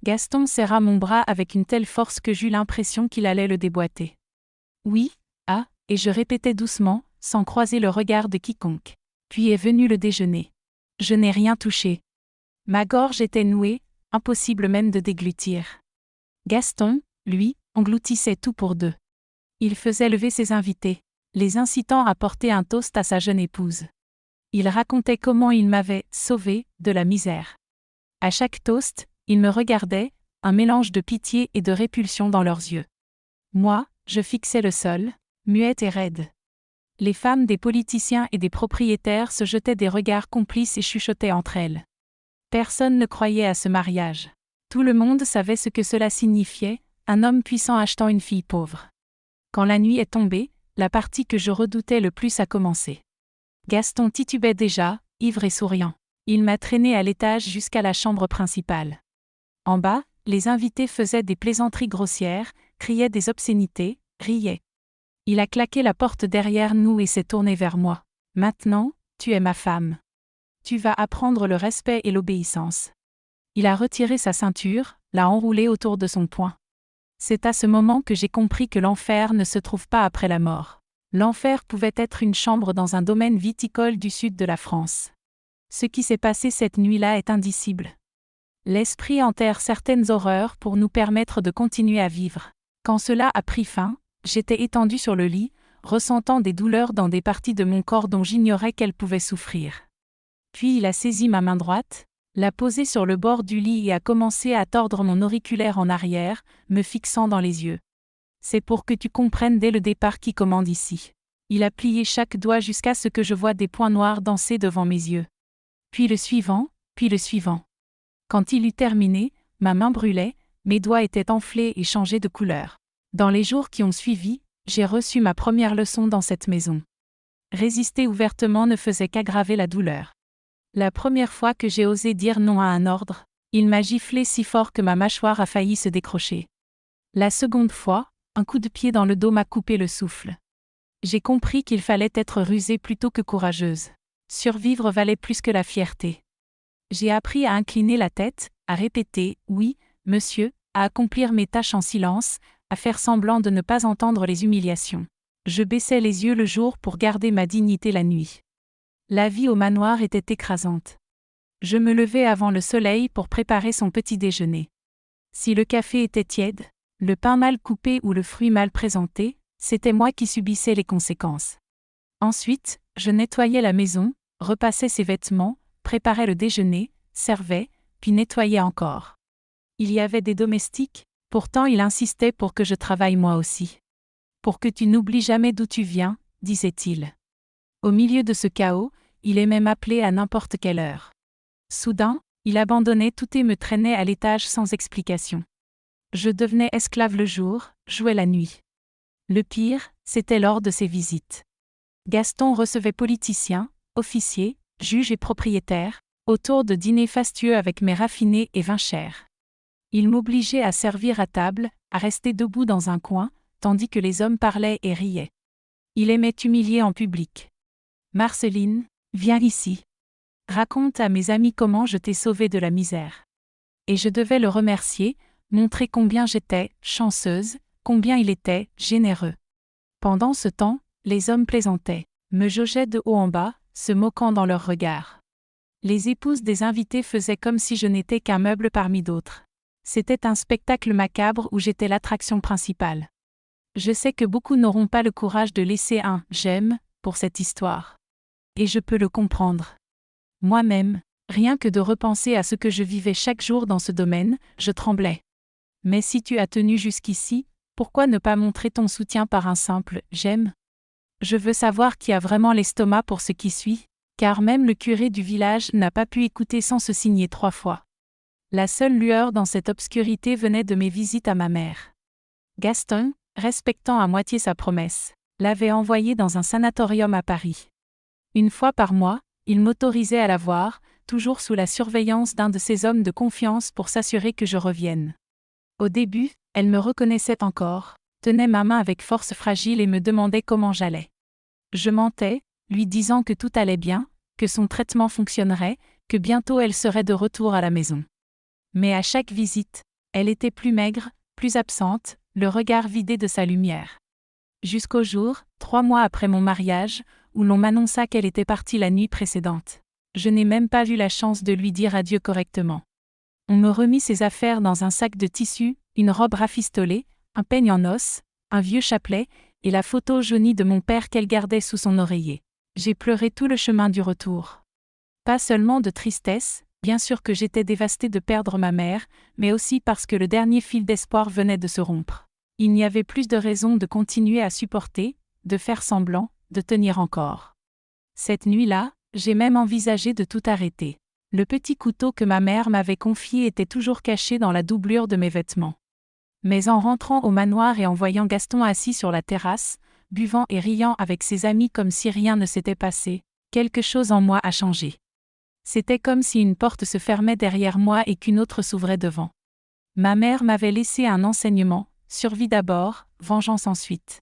Gaston serra mon bras avec une telle force que j'eus l'impression qu'il allait le déboîter. Oui, et je répétais doucement, sans croiser le regard de quiconque. Puis est venu le déjeuner. Je n'ai rien touché. Ma gorge était nouée, impossible même de déglutir. Gaston, lui, engloutissait tout pour deux. Il faisait lever ses invités, les incitant à porter un toast à sa jeune épouse. Il racontait comment il m'avait sauvé de la misère. À chaque toast, il me regardait, un mélange de pitié et de répulsion dans leurs yeux. Moi, je fixais le sol, muette et raide. Les femmes des politiciens et des propriétaires se jetaient des regards complices et chuchotaient entre elles. Personne ne croyait à ce mariage. Tout le monde savait ce que cela signifiait, un homme puissant achetant une fille pauvre. Quand la nuit est tombée, la partie que je redoutais le plus a commencé. Gaston titubait déjà, ivre et souriant. Il m'a traîné à l'étage jusqu'à la chambre principale. En bas, les invités faisaient des plaisanteries grossières, criaient des obscénités, riaient. Il a claqué la porte derrière nous et s'est tourné vers moi. « Maintenant, tu es ma femme. Tu vas apprendre le respect et l'obéissance. » Il a retiré sa ceinture, l'a enroulée autour de son poing. C'est à ce moment que j'ai compris que l'enfer ne se trouve pas après la mort. L'enfer pouvait être une chambre dans un domaine viticole du sud de la France. Ce qui s'est passé cette nuit-là est indicible. L'esprit enterre certaines horreurs pour nous permettre de continuer à vivre. Quand cela a pris fin, j'étais étendue sur le lit, ressentant des douleurs dans des parties de mon corps dont j'ignorais qu'elles pouvaient souffrir. Puis il a saisi ma main droite, l'a posée sur le bord du lit et a commencé à tordre mon auriculaire en arrière, me fixant dans les yeux. C'est pour que tu comprennes dès le départ qui commande ici. Il a plié chaque doigt jusqu'à ce que je voie des points noirs danser devant mes yeux. Puis le suivant, puis le suivant. Quand il eut terminé, ma main brûlait, mes doigts étaient enflés et changeaient de couleur. Dans les jours qui ont suivi, j'ai reçu ma première leçon dans cette maison. Résister ouvertement ne faisait qu'aggraver la douleur. La première fois que j'ai osé dire non à un ordre, il m'a giflé si fort que ma mâchoire a failli se décrocher. La seconde fois, un coup de pied dans le dos m'a coupé le souffle. J'ai compris qu'il fallait être rusée plutôt que courageuse. Survivre valait plus que la fierté. J'ai appris à incliner la tête, à répéter « oui, monsieur », à accomplir mes tâches en silence, à faire semblant de ne pas entendre les humiliations. Je baissais les yeux le jour pour garder ma dignité la nuit. La vie au manoir était écrasante. Je me levais avant le soleil pour préparer son petit déjeuner. Si le café était tiède, le pain mal coupé ou le fruit mal présenté, c'était moi qui subissais les conséquences. Ensuite, je nettoyais la maison, repassais ses vêtements, préparais le déjeuner, servais, puis nettoyais encore. Il y avait des domestiques, pourtant il insistait pour que je travaille moi aussi. Pour que tu n'oublies jamais d'où tu viens, disait-il. Au milieu de ce chaos, il aimait m'appeler à n'importe quelle heure. Soudain, il abandonnait tout et me traînait à l'étage sans explication. Je devenais esclave le jour, jouais la nuit. Le pire, c'était lors de ses visites. Gaston recevait politiciens, officiers, juges et propriétaires, autour de dîners fastueux avec mets raffinés et vins chers. Il m'obligeait à servir à table, à rester debout dans un coin, tandis que les hommes parlaient et riaient. Il aimait humilier en public. « Marceline, viens ici. Raconte à mes amis comment je t'ai sauvée de la misère. » Et je devais le remercier, montrer combien j'étais chanceuse, combien il était généreux. Pendant ce temps, les hommes plaisantaient, me jaugeaient de haut en bas, se moquant dans leurs regards. Les épouses des invités faisaient comme si je n'étais qu'un meuble parmi d'autres. C'était un spectacle macabre où j'étais l'attraction principale. Je sais que beaucoup n'auront pas le courage de laisser un « j'aime » pour cette histoire. Et je peux le comprendre. Moi-même, rien que de repenser à ce que je vivais chaque jour dans ce domaine, je tremblais. Mais si tu as tenu jusqu'ici, pourquoi ne pas montrer ton soutien par un simple « j'aime » ? Je veux savoir qui a vraiment l'estomac pour ce qui suit, car même le curé du village n'a pas pu écouter sans se signer 3 fois. La seule lueur dans cette obscurité venait de mes visites à ma mère. Gaston, respectant à moitié sa promesse, l'avait envoyé dans un sanatorium à Paris. Une fois par mois, il m'autorisait à la voir, toujours sous la surveillance d'un de ses hommes de confiance pour s'assurer que je revienne. Au début, elle me reconnaissait encore, tenait ma main avec force fragile et me demandait comment j'allais. Je mentais, lui disant que tout allait bien, que son traitement fonctionnerait, que bientôt elle serait de retour à la maison. Mais à chaque visite, elle était plus maigre, plus absente, le regard vidé de sa lumière. Jusqu'au jour, 3 mois après mon mariage, où l'on m'annonça qu'elle était partie la nuit précédente. Je n'ai même pas eu la chance de lui dire adieu correctement. On me remit ses affaires dans un sac de tissu, une robe rafistolée, un peigne en os, un vieux chapelet, et la photo jaunie de mon père qu'elle gardait sous son oreiller. J'ai pleuré tout le chemin du retour. Pas seulement de tristesse, bien sûr que j'étais dévastée de perdre ma mère, mais aussi parce que le dernier fil d'espoir venait de se rompre. Il n'y avait plus de raison de continuer à supporter, de faire semblant, de tenir encore. Cette nuit-là, j'ai même envisagé de tout arrêter. Le petit couteau que ma mère m'avait confié était toujours caché dans la doublure de mes vêtements. Mais en rentrant au manoir et en voyant Gaston assis sur la terrasse, buvant et riant avec ses amis comme si rien ne s'était passé, quelque chose en moi a changé. C'était comme si une porte se fermait derrière moi et qu'une autre s'ouvrait devant. Ma mère m'avait laissé un enseignement, survie d'abord, vengeance ensuite.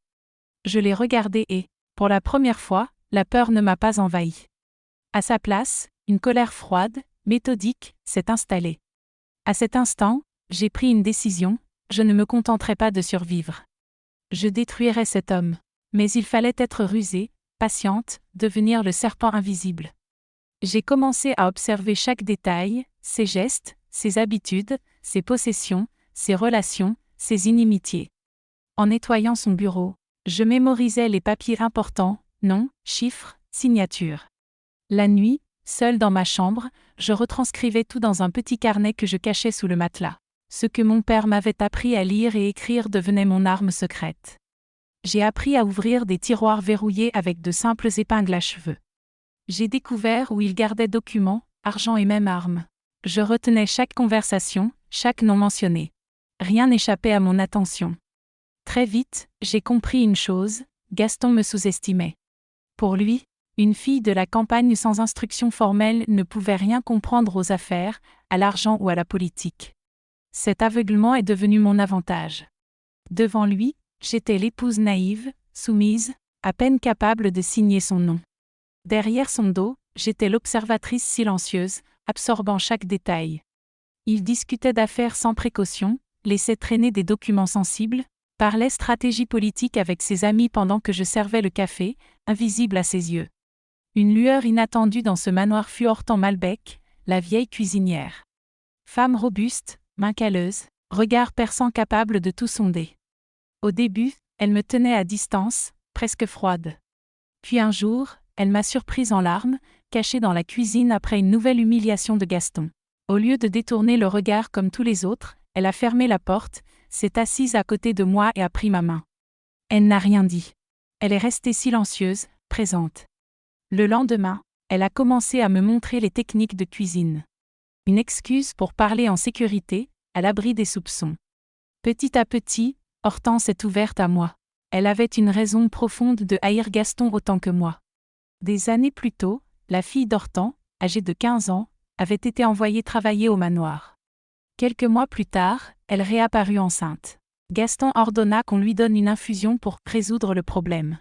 Je l'ai regardé et, pour la première fois, la peur ne m'a pas envahi. À sa place, une colère froide, méthodique, s'est installée. À cet instant, j'ai pris une décision, je ne me contenterai pas de survivre. Je détruirai cet homme. Mais il fallait être rusée, patiente, devenir le serpent invisible. J'ai commencé à observer chaque détail, ses gestes, ses habitudes, ses possessions, ses relations, ses inimitiés. En nettoyant son bureau, je mémorisais les papiers importants, noms, chiffres, signatures. La nuit, seule dans ma chambre, je retranscrivais tout dans un petit carnet que je cachais sous le matelas. Ce que mon père m'avait appris à lire et écrire devenait mon arme secrète. J'ai appris à ouvrir des tiroirs verrouillés avec de simples épingles à cheveux. J'ai découvert où il gardait documents, argent et même armes. Je retenais chaque conversation, chaque nom mentionné. Rien n'échappait à mon attention. Très vite, j'ai compris une chose, Gaston me sous-estimait. Pour lui, une fille de la campagne sans instruction formelle ne pouvait rien comprendre aux affaires, à l'argent ou à la politique. Cet aveuglement est devenu mon avantage. Devant lui, j'étais l'épouse naïve, soumise, à peine capable de signer son nom. Derrière son dos, j'étais l'observatrice silencieuse, absorbant chaque détail. Il discutait d'affaires sans précaution, laissait traîner des documents sensibles, parlait stratégie politique avec ses amis pendant que je servais le café, invisible à ses yeux. Une lueur inattendue dans ce manoir fut Hortense Malbec, la vieille cuisinière. Femme robuste, main calleuse, regard perçant capable de tout sonder. Au début, elle me tenait à distance, presque froide. Puis un jour, elle m'a surprise en larmes, cachée dans la cuisine après une nouvelle humiliation de Gaston. Au lieu de détourner le regard comme tous les autres, elle a fermé la porte, s'est assise à côté de moi et a pris ma main. Elle n'a rien dit. Elle est restée silencieuse, présente. Le lendemain, elle a commencé à me montrer les techniques de cuisine. Une excuse pour parler en sécurité, à l'abri des soupçons. Petit à petit, Hortense est ouverte à moi. Elle avait une raison profonde de haïr Gaston autant que moi. Des années plus tôt, la fille d'Hortense, âgée de 15 ans, avait été envoyée travailler au manoir. Quelques mois plus tard, elle réapparut enceinte. Gaston ordonna qu'on lui donne une infusion pour résoudre le problème.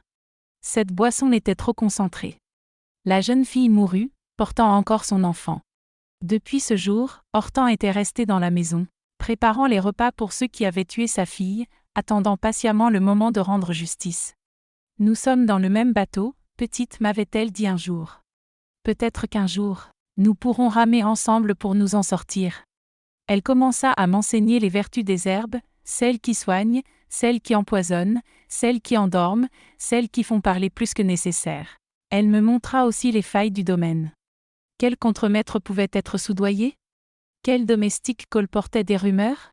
Cette boisson était trop concentrée. La jeune fille mourut, portant encore son enfant. Depuis ce jour, Hortense était restée dans la maison, préparant les repas pour ceux qui avaient tué sa fille, attendant patiemment le moment de rendre justice. « Nous sommes dans le même bateau, petite, m'avait-elle dit un jour. Peut-être qu'un jour, nous pourrons ramer ensemble pour nous en sortir. » Elle commença à m'enseigner les vertus des herbes, celles qui soignent, celles qui empoisonnent, celles qui endorment, celles qui font parler plus que nécessaire. Elle me montra aussi les failles du domaine. Quel contremaître pouvait être soudoyé? Quel domestique colportait des rumeurs?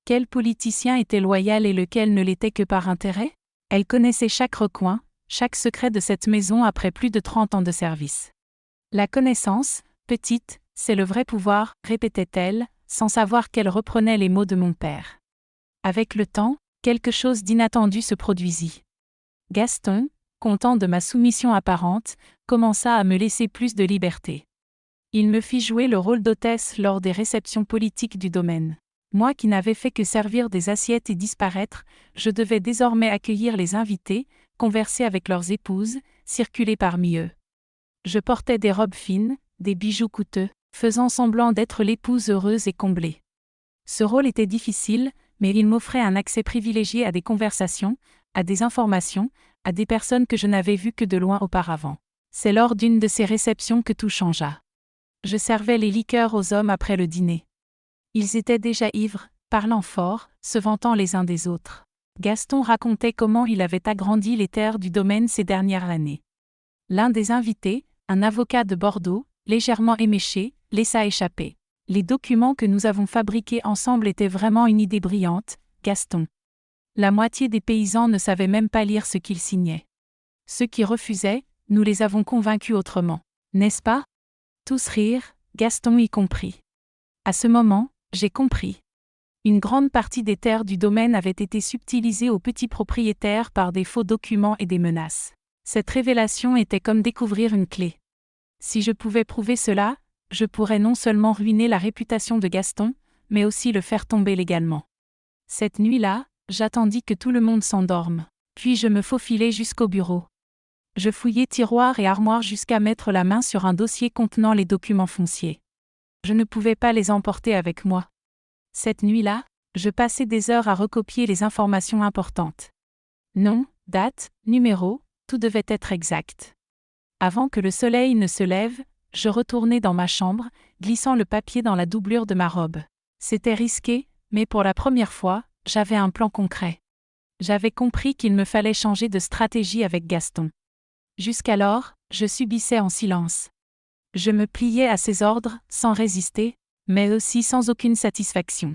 Quel politicien était loyal et lequel ne l'était que par intérêt? Elle connaissait chaque recoin, chaque secret de cette maison après plus de 30 ans de service. La connaissance, petite, c'est le vrai pouvoir, répétait-elle, sans savoir qu'elle reprenait les mots de mon père. Avec le temps, quelque chose d'inattendu se produisit. Gaston, content de ma soumission apparente, commença à me laisser plus de liberté. Il me fit jouer le rôle d'hôtesse lors des réceptions politiques du domaine. Moi qui n'avais fait que servir des assiettes et disparaître, je devais désormais accueillir les invités, converser avec leurs épouses, circuler parmi eux. Je portais des robes fines, des bijoux coûteux, faisant semblant d'être l'épouse heureuse et comblée. Ce rôle était difficile, mais il m'offrait un accès privilégié à des conversations, à des informations, à des personnes que je n'avais vues que de loin auparavant. C'est lors d'une de ces réceptions que tout changea. Je servais les liqueurs aux hommes après le dîner. Ils étaient déjà ivres, parlant fort, se vantant les uns des autres. Gaston racontait comment il avait agrandi les terres du domaine ces dernières années. L'un des invités, un avocat de Bordeaux, légèrement éméché, laissa échapper. Les documents que nous avons fabriqués ensemble étaient vraiment une idée brillante, Gaston. La moitié des paysans ne savaient même pas lire ce qu'ils signaient. Ceux qui refusaient, nous les avons convaincus autrement. N'est-ce pas? Tous rirent, Gaston y compris. À ce moment, j'ai compris. Une grande partie des terres du domaine avait été subtilisée aux petits propriétaires par des faux documents et des menaces. Cette révélation était comme découvrir une clé. Si je pouvais prouver cela, je pourrais non seulement ruiner la réputation de Gaston, mais aussi le faire tomber légalement. Cette nuit-là, j'attendis que tout le monde s'endorme, puis je me faufilai jusqu'au bureau. Je fouillai tiroirs et armoires jusqu'à mettre la main sur un dossier contenant les documents fonciers. Je ne pouvais pas les emporter avec moi. Cette nuit-là, je passai des heures à recopier les informations importantes. Nom, date, numéro, tout devait être exact. Avant que le soleil ne se lève, je retournai dans ma chambre, glissant le papier dans la doublure de ma robe. C'était risqué, mais pour la première fois, j'avais un plan concret. J'avais compris qu'il me fallait changer de stratégie avec Gaston. Jusqu'alors, je subissais en silence. Je me pliais à ses ordres, sans résister, mais aussi sans aucune satisfaction.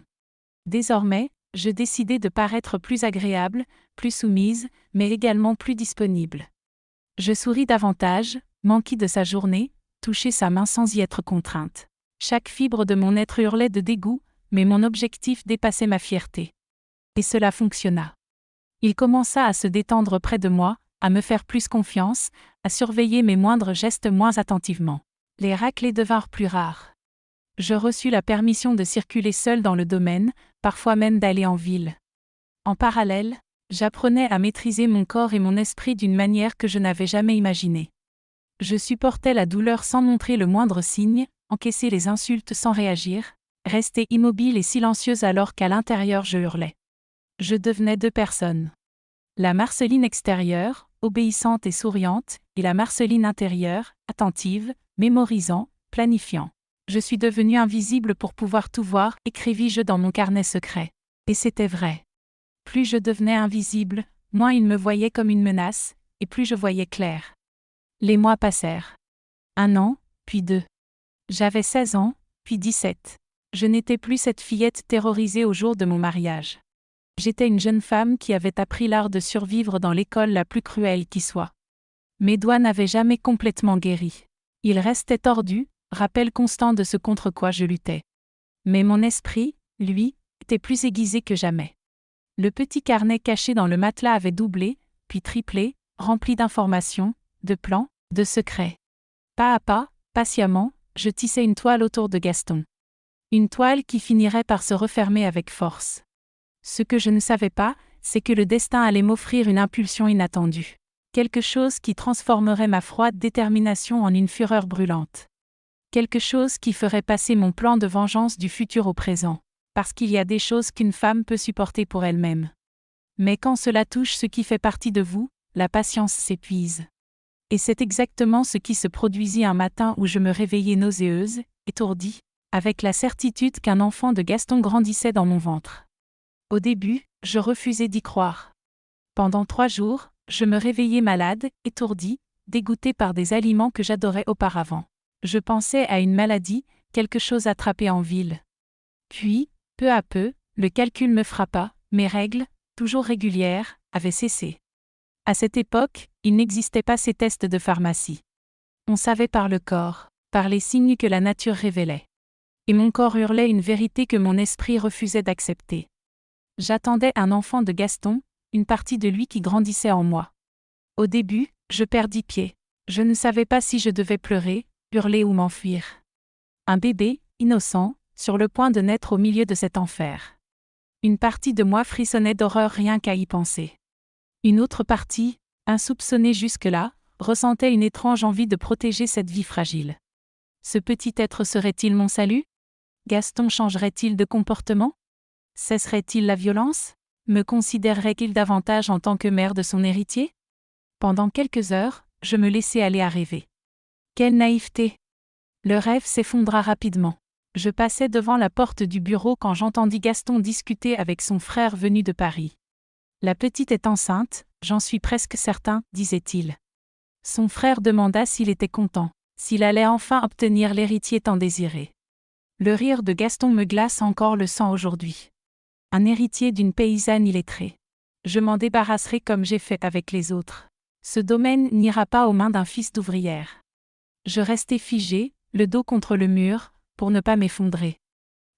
Désormais, je décidai de paraître plus agréable, plus soumise, mais également plus disponible. Je souris davantage, m'enquis de sa journée, touchai sa main sans y être contrainte. Chaque fibre de mon être hurlait de dégoût, mais mon objectif dépassait ma fierté. Et cela fonctionna. Il commença à se détendre près de moi, à me faire plus confiance, à surveiller mes moindres gestes moins attentivement. Les raclées devinrent plus rares. Je reçus la permission de circuler seul dans le domaine, parfois même d'aller en ville. En parallèle, j'apprenais à maîtriser mon corps et mon esprit d'une manière que je n'avais jamais imaginée. Je supportais la douleur sans montrer le moindre signe, encaisser les insultes sans réagir, rester immobile et silencieuse alors qu'à l'intérieur je hurlais. Je devenais deux personnes. La Marceline extérieure, obéissante et souriante, et la Marceline intérieure, attentive, mémorisant, planifiant. Je suis devenue invisible pour pouvoir tout voir, écrivis-je dans mon carnet secret. Et c'était vrai. Plus je devenais invisible, moins il me voyait comme une menace, et plus je voyais clair. Les mois passèrent. 1 an, puis 2. J'avais 16 ans, puis 17. Je n'étais plus cette fillette terrorisée au jour de mon mariage. J'étais une jeune femme qui avait appris l'art de survivre dans l'école la plus cruelle qui soit. Mes doigts n'avaient jamais complètement guéri. Ils restaient tordus, rappel constant de ce contre quoi je luttais. Mais mon esprit, lui, était plus aiguisé que jamais. Le petit carnet caché dans le matelas avait doublé, puis triplé, rempli d'informations, de plans, de secrets. Pas à pas, patiemment, je tissais une toile autour de Gaston. Une toile qui finirait par se refermer avec force. Ce que je ne savais pas, c'est que le destin allait m'offrir une impulsion inattendue. Quelque chose qui transformerait ma froide détermination en une fureur brûlante. Quelque chose qui ferait passer mon plan de vengeance du futur au présent. Parce qu'il y a des choses qu'une femme peut supporter pour elle-même. Mais quand cela touche ce qui fait partie de vous, la patience s'épuise. Et c'est exactement ce qui se produisit un matin où je me réveillais nauséeuse, étourdie, avec la certitude qu'un enfant de Gaston grandissait dans mon ventre. Au début, je refusais d'y croire. Pendant 3 jours, je me réveillais malade, étourdie, dégoûtée par des aliments que j'adorais auparavant. Je pensais à une maladie, quelque chose attrapé en ville. Puis, peu à peu, le calcul me frappa, mes règles, toujours régulières, avaient cessé. À cette époque, il n'existait pas ces tests de pharmacie. On savait par le corps, par les signes que la nature révélait. Et mon corps hurlait une vérité que mon esprit refusait d'accepter. J'attendais un enfant de Gaston, une partie de lui qui grandissait en moi. Au début, je perdis pied. Je ne savais pas si je devais pleurer, hurler ou m'enfuir. Un bébé, innocent, sur le point de naître au milieu de cet enfer. Une partie de moi frissonnait d'horreur rien qu'à y penser. Une autre partie, insoupçonnée jusque-là, ressentait une étrange envie de protéger cette vie fragile. Ce petit être serait-il mon salut? Gaston changerait-il de comportement? Cesserait-il la violence? Me considérerait-il davantage en tant que mère de son héritier? Pendant quelques heures, je me laissais aller à rêver. Quelle naïveté! Le rêve s'effondra rapidement. Je passais devant la porte du bureau quand j'entendis Gaston discuter avec son frère venu de Paris. La petite est enceinte, j'en suis presque certain, disait-il. Son frère demanda s'il était content, s'il allait enfin obtenir l'héritier tant désiré. Le rire de Gaston me glace encore le sang aujourd'hui. Un héritier d'une paysanne illettrée. Je m'en débarrasserai comme j'ai fait avec les autres. Ce domaine n'ira pas aux mains d'un fils d'ouvrière. Je restai figé, le dos contre le mur, pour ne pas m'effondrer.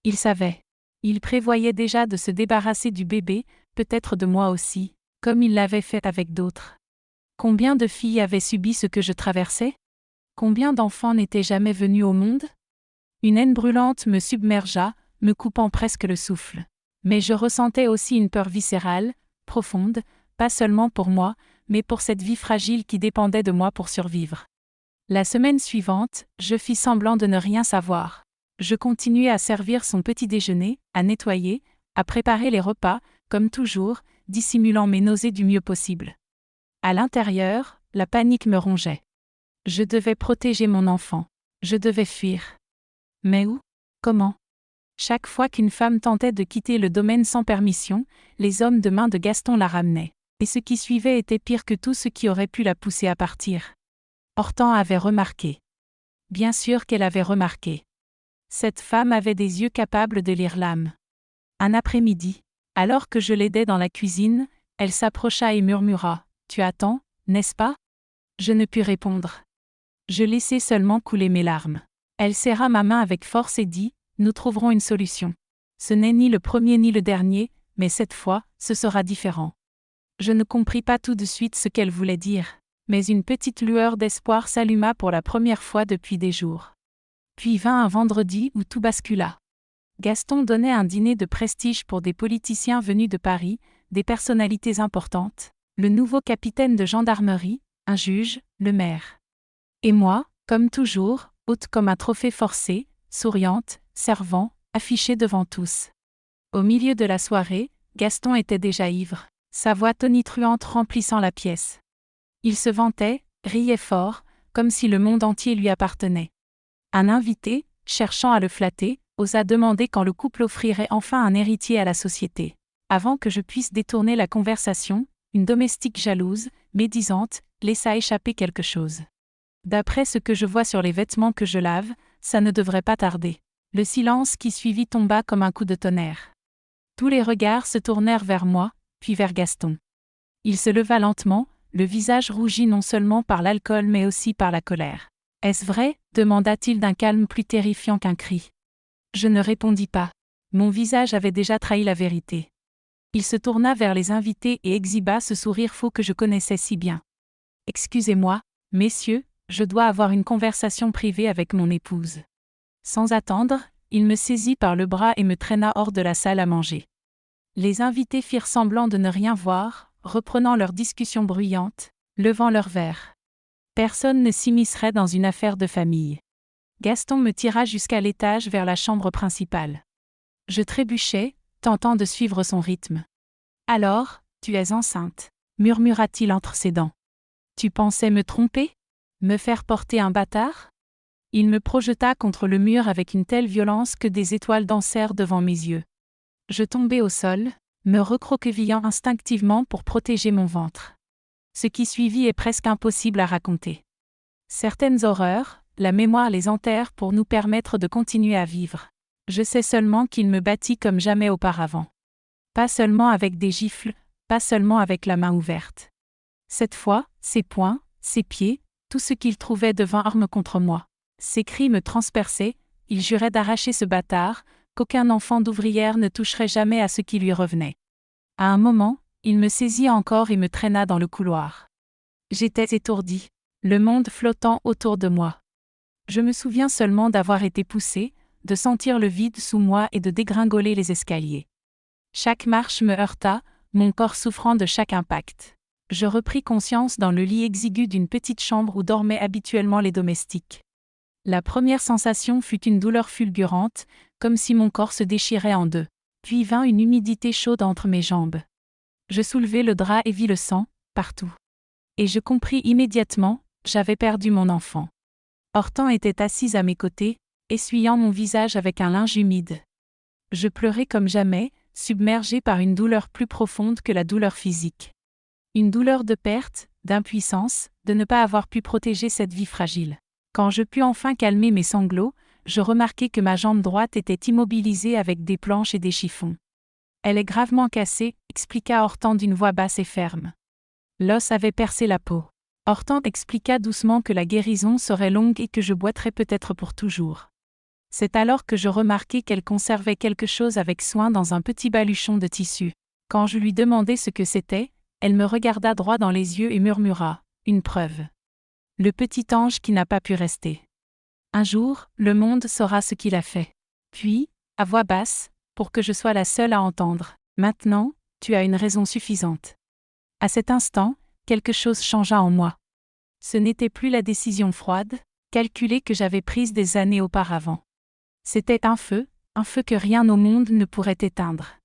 Il savait. Il prévoyait déjà de se débarrasser du bébé, peut-être de moi aussi, comme il l'avait fait avec d'autres. Combien de filles avaient subi ce que je traversais? Combien d'enfants n'étaient jamais venus au monde? Une haine brûlante me submergea, me coupant presque le souffle. Mais je ressentais aussi une peur viscérale, profonde, pas seulement pour moi, mais pour cette vie fragile qui dépendait de moi pour survivre. La semaine suivante, je fis semblant de ne rien savoir. Je continuais à servir son petit déjeuner, à nettoyer, à préparer les repas, comme toujours, dissimulant mes nausées du mieux possible. À l'intérieur, la panique me rongeait. Je devais protéger mon enfant. Je devais fuir. Mais où? Comment? Chaque fois qu'une femme tentait de quitter le domaine sans permission, les hommes de main de Gaston la ramenaient. Et ce qui suivait était pire que tout ce qui aurait pu la pousser à partir. Hortense avait remarqué. Bien sûr qu'elle avait remarqué. Cette femme avait des yeux capables de lire l'âme. Un après-midi, alors que je l'aidais dans la cuisine, elle s'approcha et murmura « Tu attends, n'est-ce pas ?» Je ne pus répondre. Je laissai seulement couler mes larmes. Elle serra ma main avec force et dit, « Nous trouverons une solution. Ce n'est ni le premier ni le dernier, mais cette fois, ce sera différent. » Je ne compris pas tout de suite ce qu'elle voulait dire, mais une petite lueur d'espoir s'alluma pour la première fois depuis des jours. Puis vint un vendredi où tout bascula. Gaston donnait un dîner de prestige pour des politiciens venus de Paris, des personnalités importantes, le nouveau capitaine de gendarmerie, un juge, le maire. Et moi, comme toujours, haute comme un trophée forcé, souriante, servant, affichée devant tous. Au milieu de la soirée, Gaston était déjà ivre, sa voix tonitruante remplissant la pièce. Il se vantait, riait fort, comme si le monde entier lui appartenait. Un invité, cherchant à le flatter, osa demander quand le couple offrirait enfin un héritier à la société. Avant que je puisse détourner la conversation, une domestique jalouse, médisante, laissa échapper quelque chose. D'après ce que je vois sur les vêtements que je lave, ça ne devrait pas tarder. Le silence qui suivit tomba comme un coup de tonnerre. Tous les regards se tournèrent vers moi, puis vers Gaston. Il se leva lentement, le visage rougi non seulement par l'alcool mais aussi par la colère. « Est-ce vrai ?» demanda-t-il d'un calme plus terrifiant qu'un cri. Je ne répondis pas. Mon visage avait déjà trahi la vérité. Il se tourna vers les invités et exhiba ce sourire faux que je connaissais si bien. « Excusez-moi, messieurs, je dois avoir une conversation privée avec mon épouse. » Sans attendre, il me saisit par le bras et me traîna hors de la salle à manger. Les invités firent semblant de ne rien voir, reprenant leur discussion bruyante, levant leurs verres. Personne ne s'immiscerait dans une affaire de famille. Gaston me tira jusqu'à l'étage vers la chambre principale. Je trébuchais, tentant de suivre son rythme. « Alors, tu es enceinte » murmura-t-il entre ses dents. « Tu pensais me tromper? Me faire porter un bâtard ?» Il me projeta contre le mur avec une telle violence que des étoiles dansèrent devant mes yeux. Je tombai au sol, me recroquevillant instinctivement pour protéger mon ventre. Ce qui suivit est presque impossible à raconter. Certaines horreurs, la mémoire les enterre pour nous permettre de continuer à vivre. Je sais seulement qu'il me battit comme jamais auparavant. Pas seulement avec des gifles, pas seulement avec la main ouverte. Cette fois, ses poings, ses pieds, tout ce qu'il trouvait devint arme contre moi. Ses cris me transperçaient, il jurait d'arracher ce bâtard, qu'aucun enfant d'ouvrière ne toucherait jamais à ce qui lui revenait. À un moment, il me saisit encore et me traîna dans le couloir. J'étais étourdi, le monde flottant autour de moi. Je me souviens seulement d'avoir été poussé, de sentir le vide sous moi et de dégringoler les escaliers. Chaque marche me heurta, mon corps souffrant de chaque impact. Je repris conscience dans le lit exigu d'une petite chambre où dormaient habituellement les domestiques. La première sensation fut une douleur fulgurante, comme si mon corps se déchirait en deux. Puis vint une humidité chaude entre mes jambes. Je soulevai le drap et vis le sang, partout. Et je compris immédiatement, j'avais perdu mon enfant. Hortense était assise à mes côtés, essuyant mon visage avec un linge humide. Je pleurais comme jamais, submergé par une douleur plus profonde que la douleur physique. Une douleur de perte, d'impuissance, de ne pas avoir pu protéger cette vie fragile. Quand je pus enfin calmer mes sanglots, je remarquai que ma jambe droite était immobilisée avec des planches et des chiffons. « Elle est gravement cassée », expliqua Hortense d'une voix basse et ferme. L'os avait percé la peau. Hortense expliqua doucement que la guérison serait longue et que je boiterais peut-être pour toujours. C'est alors que je remarquai qu'elle conservait quelque chose avec soin dans un petit baluchon de tissu. Quand je lui demandai ce que c'était, elle me regarda droit dans les yeux et murmura « Une preuve. Le petit ange qui n'a pas pu rester. Un jour, le monde saura ce qu'il a fait. » Puis, à voix basse, pour que je sois la seule à entendre, « Maintenant, tu as une raison suffisante. » À cet instant, quelque chose changea en moi. Ce n'était plus la décision froide, calculée que j'avais prise des années auparavant. C'était un feu que rien au monde ne pourrait éteindre.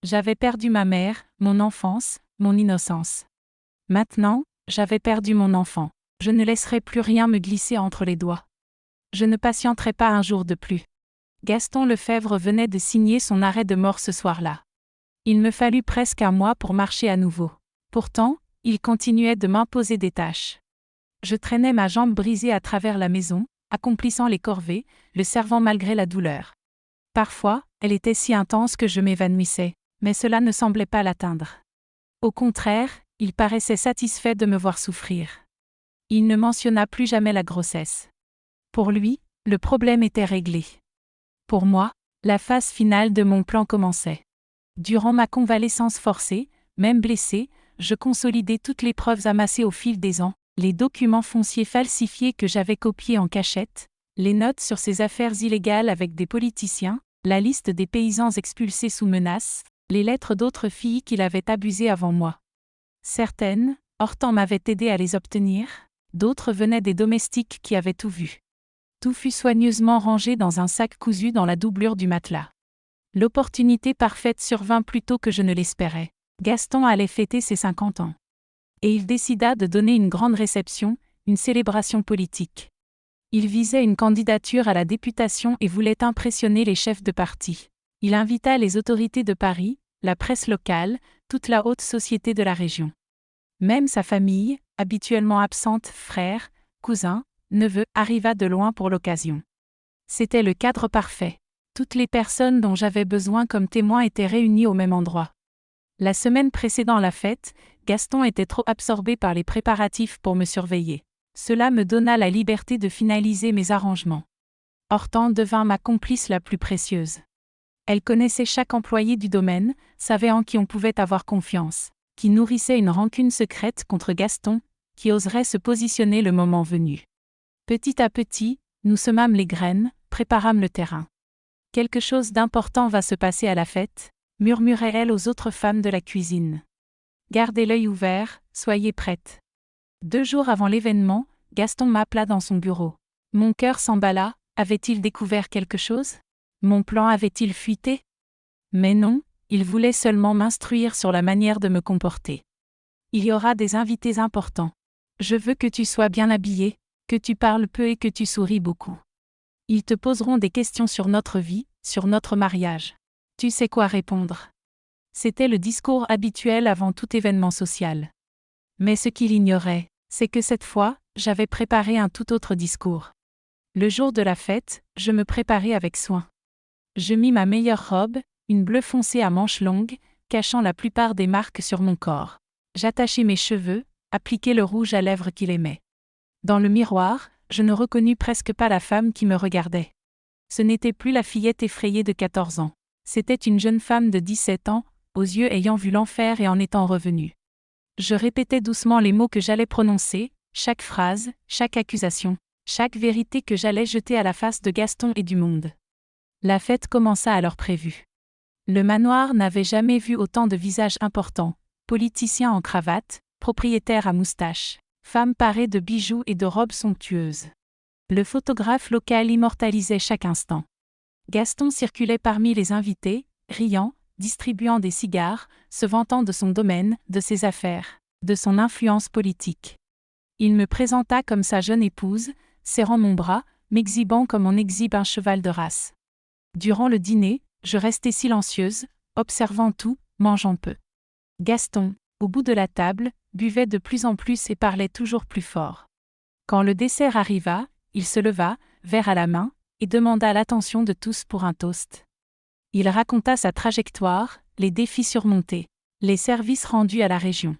J'avais perdu ma mère, mon enfance, mon innocence. Maintenant, j'avais perdu mon enfant. Je ne laisserai plus rien me glisser entre les doigts. Je ne patienterai pas un jour de plus. Gaston Lefebvre venait de signer son arrêt de mort ce soir-là. Il me fallut presque un mois pour marcher à nouveau. Pourtant, il continuait de m'imposer des tâches. Je traînais ma jambe brisée à travers la maison, accomplissant les corvées, le servant malgré la douleur. Parfois, elle était si intense que je m'évanouissais, mais cela ne semblait pas l'atteindre. Au contraire, il paraissait satisfait de me voir souffrir. Il ne mentionna plus jamais la grossesse. Pour lui, Le problème était réglé. Pour moi, la phase finale de mon plan commençait. Durant ma convalescence forcée, même blessée, je consolidais toutes les preuves amassées au fil des ans, les documents fonciers falsifiés que j'avais copiés en cachette, les notes sur ces affaires illégales avec des politiciens, la liste des paysans expulsés sous menace, les lettres d'autres filles qu'il avait abusées avant moi. Certaines, Hortense m'avait aidé à les obtenir, d'autres venaient des domestiques qui avaient tout vu. Tout fut soigneusement rangé dans un sac cousu dans la doublure du matelas. L'opportunité parfaite survint plus tôt que je ne l'espérais. Gaston allait fêter ses 50 ans. Et il décida de donner une grande réception, une célébration politique. Il visait une candidature à la députation et voulait impressionner les chefs de parti. Il invita les autorités de Paris, la presse locale, toute la haute société de la région. Même sa famille, habituellement absente, frères, cousins, neveux, arriva de loin pour l'occasion. C'était le cadre parfait. Toutes les personnes dont j'avais besoin comme témoins étaient réunies au même endroit. La semaine précédant la fête, Gaston était trop absorbé par les préparatifs pour me surveiller. Cela me donna la liberté de finaliser mes arrangements. Hortense devint ma complice la plus précieuse. Elle connaissait chaque employé du domaine, savait en qui on pouvait avoir confiance, qui nourrissait une rancune secrète contre Gaston, qui oserait se positionner le moment venu. Petit à petit, nous semâmes les graines, préparâmes le terrain. Quelque chose d'important va se passer à la fête, murmurait-elle aux autres femmes de la cuisine. Gardez l'œil ouvert, soyez prêtes. 2 jours avant l'événement, Gaston m'appela dans son bureau. Mon cœur s'emballa, avait-il découvert quelque chose? Mon plan avait-il fuité? Mais non, il voulait seulement m'instruire sur la manière de me comporter. Il y aura des invités importants. Je veux que tu sois bien habillé, que tu parles peu et que tu souris beaucoup. Ils te poseront des questions sur notre vie, sur notre mariage. Tu sais quoi répondre. C'était le discours habituel avant tout événement social. Mais ce qu'il ignorait, c'est que cette fois, j'avais préparé un tout autre discours. Le jour de la fête, je me préparais avec soin. Je mis ma meilleure robe, une bleue foncée à manches longues, cachant la plupart des marques sur mon corps. J'attachai mes cheveux, appliquai le rouge à lèvres qu'il aimait. Dans le miroir, je ne reconnus presque pas la femme qui me regardait. Ce n'était plus la fillette effrayée de 14 ans. C'était une jeune femme de 17 ans, aux yeux ayant vu l'enfer et en étant revenue. Je répétais doucement les mots que j'allais prononcer, chaque phrase, chaque accusation, chaque vérité que j'allais jeter à la face de Gaston et du monde. La fête commença à l'heure prévue. Le manoir n'avait jamais vu autant de visages importants, politiciens en cravate, propriétaires à moustache, femmes parées de bijoux et de robes somptueuses. Le photographe local immortalisait chaque instant. Gaston circulait parmi les invités, riant, distribuant des cigares, se vantant de son domaine, de ses affaires, de son influence politique. Il me présenta comme sa jeune épouse, serrant mon bras, m'exhibant comme on exhibe un cheval de race. Durant le dîner, je restais silencieuse, observant tout, mangeant peu. Gaston, au bout de la table, buvait de plus en plus et parlait toujours plus fort. Quand le dessert arriva, il se leva, verre à la main, et demanda l'attention de tous pour un toast. Il raconta sa trajectoire, les défis surmontés, les services rendus à la région.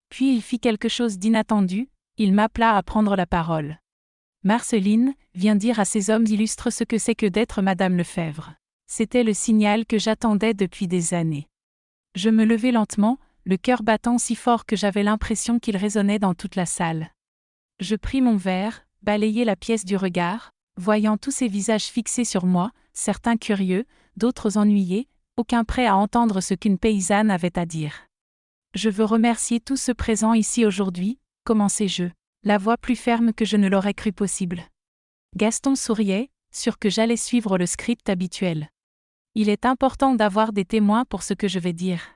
Puis il fit quelque chose d'inattendu, il m'appela à prendre la parole. Marceline, viens dire à ces hommes illustres ce que c'est que d'être Madame Lefebvre. C'était le signal que j'attendais depuis des années. Je me levai lentement, le cœur battant si fort que j'avais l'impression qu'il résonnait dans toute la salle. Je pris mon verre, balayai la pièce du regard, voyant tous ces visages fixés sur moi, certains curieux, d'autres ennuyés, aucun prêt à entendre ce qu'une paysanne avait à dire. Je veux remercier tous ceux présents ici aujourd'hui, commençai-je, la voix plus ferme que je ne l'aurais cru possible. Gaston souriait, sûr que j'allais suivre le script habituel. Il est important d'avoir des témoins pour ce que je vais dire.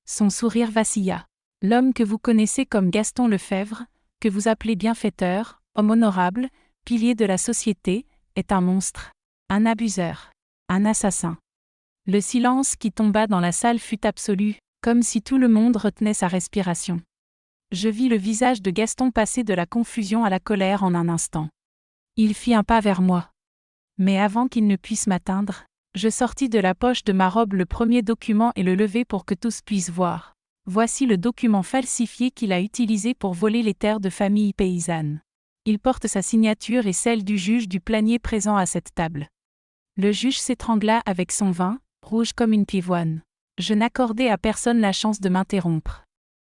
Son sourire vacilla. L'homme que vous connaissez comme Gaston Lefebvre, que vous appelez bienfaiteur, homme honorable, pilier de la société, est un monstre, un abuseur, un assassin. Le silence qui tomba dans la salle fut absolu, comme si tout le monde retenait sa respiration. Je vis le visage de Gaston passer de la confusion à la colère en un instant. Il fit un pas vers moi. Mais avant qu'il ne puisse m'atteindre, je sortis de la poche de ma robe le premier document et le levai pour que tous puissent voir. Voici le document falsifié qu'il a utilisé pour voler les terres de familles paysannes. Il porte sa signature et celle du juge du planier présent à cette table. Le juge s'étrangla avec son vin, rouge comme une pivoine. Je n'accordai à personne la chance de m'interrompre.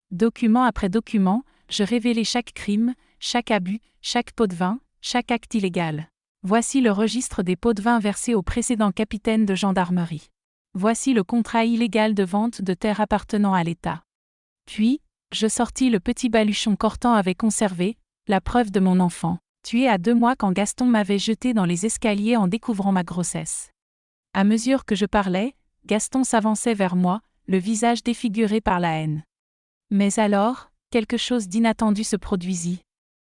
Document après document, je révélai chaque crime, chaque abus, chaque pot de vin, chaque acte illégal. Voici le registre des pots de vin versés au précédent capitaine de gendarmerie. Voici le contrat illégal de vente de terre appartenant à l'État. Puis, je sortis le petit baluchon qu'Hortan avait conservé, la preuve de mon enfant, tué à 2 mois quand Gaston m'avait jeté dans les escaliers en découvrant ma grossesse. À mesure que je parlais, Gaston s'avançait vers moi, le visage défiguré par la haine. Mais alors, quelque chose d'inattendu se produisit.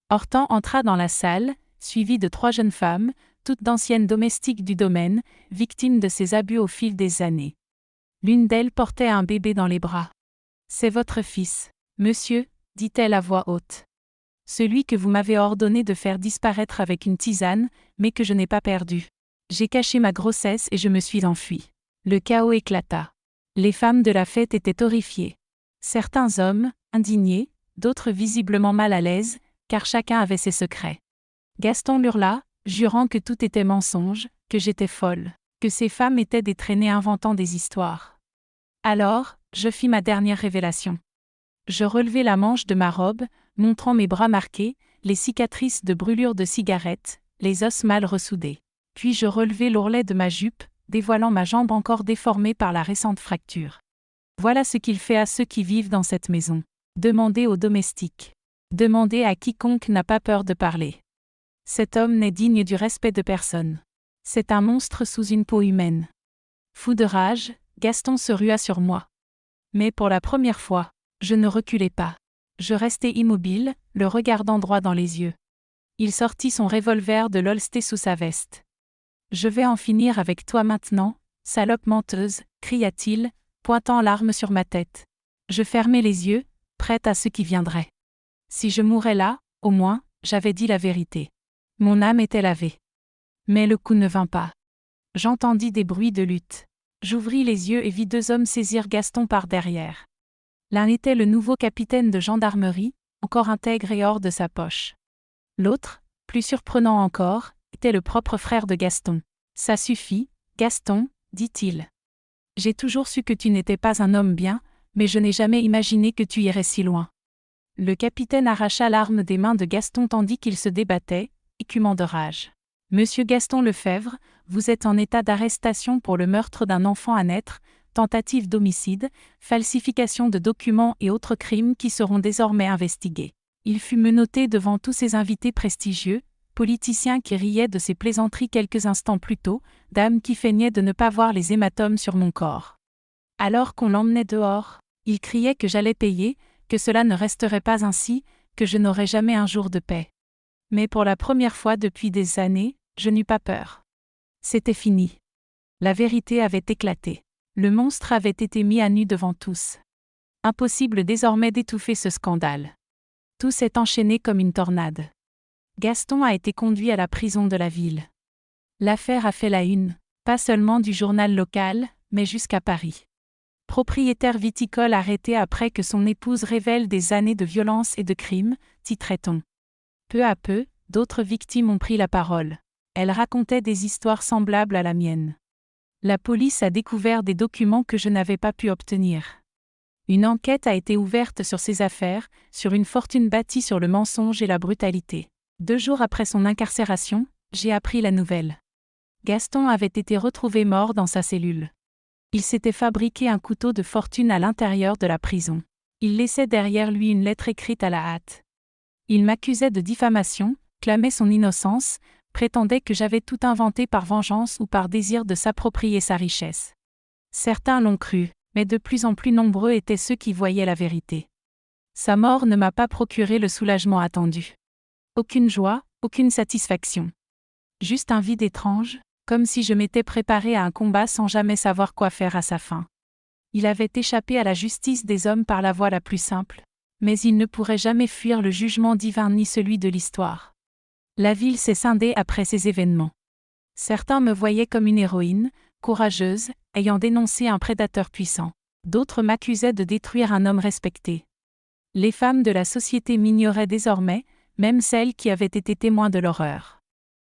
Hortan entra dans la salle, suivi de 3 jeunes femmes, toutes d'anciennes domestiques du domaine, victimes de ses abus au fil des années. L'une d'elles portait un bébé dans les bras. « C'est votre fils, monsieur, dit-elle à voix haute. Celui que vous m'avez ordonné de faire disparaître avec une tisane, mais que je n'ai pas perdu. J'ai caché ma grossesse et je me suis enfuie. » Le chaos éclata. Les femmes de la fête étaient horrifiées. Certains hommes, indignés, d'autres visiblement mal à l'aise, car chacun avait ses secrets. Gaston hurla, jurant que tout était mensonge, que j'étais folle, que ces femmes étaient des traînées inventant des histoires. Alors, je fis ma dernière révélation. Je relevai la manche de ma robe, montrant mes bras marqués, les cicatrices de brûlures de cigarettes, les os mal ressoudés. Puis je relevai l'ourlet de ma jupe, dévoilant ma jambe encore déformée par la récente fracture. Voilà ce qu'il fait à ceux qui vivent dans cette maison. Demandez aux domestiques. Demandez à quiconque n'a pas peur de parler. Cet homme n'est digne du respect de personne. C'est un monstre sous une peau humaine. Fou de rage, Gaston se rua sur moi. Mais pour la première fois, je ne reculai pas. Je restai immobile, le regardant droit dans les yeux. Il sortit son revolver de l'holster sous sa veste. « Je vais en finir avec toi maintenant, salope menteuse, cria-t-il, pointant l'arme sur ma tête. Je fermai les yeux, prête à ce qui viendrait. Si je mourais là, au moins, j'avais dit la vérité. Mon âme était lavée. Mais le coup ne vint pas. J'entendis des bruits de lutte. J'ouvris les yeux et vis 2 hommes saisir Gaston par derrière. L'un était le nouveau capitaine de gendarmerie, encore intègre et hors de sa poche. L'autre, plus surprenant encore, était le propre frère de Gaston. « Ça suffit, Gaston, dit-il. J'ai toujours su que tu n'étais pas un homme bien, mais je n'ai jamais imaginé que tu irais si loin. » Le capitaine arracha l'arme des mains de Gaston tandis qu'il se débattait, écumant de rage. « Monsieur Gaston Lefebvre, vous êtes en état d'arrestation pour le meurtre d'un enfant à naître, tentative d'homicide, falsification de documents et autres crimes qui seront désormais investigués. » Il fut menotté devant tous ses invités prestigieux, politiciens qui riaient de ses plaisanteries quelques instants plus tôt, dames qui feignaient de ne pas voir les hématomes sur mon corps. Alors qu'on l'emmenait dehors, il criait que j'allais payer, que cela ne resterait pas ainsi, que je n'aurais jamais un jour de paix. Mais pour la première fois depuis des années, je n'eus pas peur. C'était fini. La vérité avait éclaté. Le monstre avait été mis à nu devant tous. Impossible désormais d'étouffer ce scandale. Tout s'est enchaîné comme une tornade. Gaston a été conduit à la prison de la ville. L'affaire a fait la une, pas seulement du journal local, mais jusqu'à Paris. Propriétaire viticole arrêté après que son épouse révèle des années de violence et de crimes, titrait-on. Peu à peu, d'autres victimes ont pris la parole. Elles racontaient des histoires semblables à la mienne. La police a découvert des documents que je n'avais pas pu obtenir. Une enquête a été ouverte sur ces affaires, sur une fortune bâtie sur le mensonge et la brutalité. 2 jours après son incarcération, j'ai appris la nouvelle. Gaston avait été retrouvé mort dans sa cellule. Il s'était fabriqué un couteau de fortune à l'intérieur de la prison. Il laissait derrière lui une lettre écrite à la hâte. Il m'accusait de diffamation, clamait son innocence, prétendait que j'avais tout inventé par vengeance ou par désir de s'approprier sa richesse. Certains l'ont cru, mais de plus en plus nombreux étaient ceux qui voyaient la vérité. Sa mort ne m'a pas procuré le soulagement attendu. Aucune joie, aucune satisfaction. Juste un vide étrange, comme si je m'étais préparé à un combat sans jamais savoir quoi faire à sa fin. Il avait échappé à la justice des hommes par la voie la plus simple, mais il ne pourrait jamais fuir le jugement divin ni celui de l'histoire. La ville s'est scindée après ces événements. Certains me voyaient comme une héroïne, courageuse, ayant dénoncé un prédateur puissant. D'autres m'accusaient de détruire un homme respecté. Les femmes de la société m'ignoraient désormais, même celles qui avaient été témoins de l'horreur.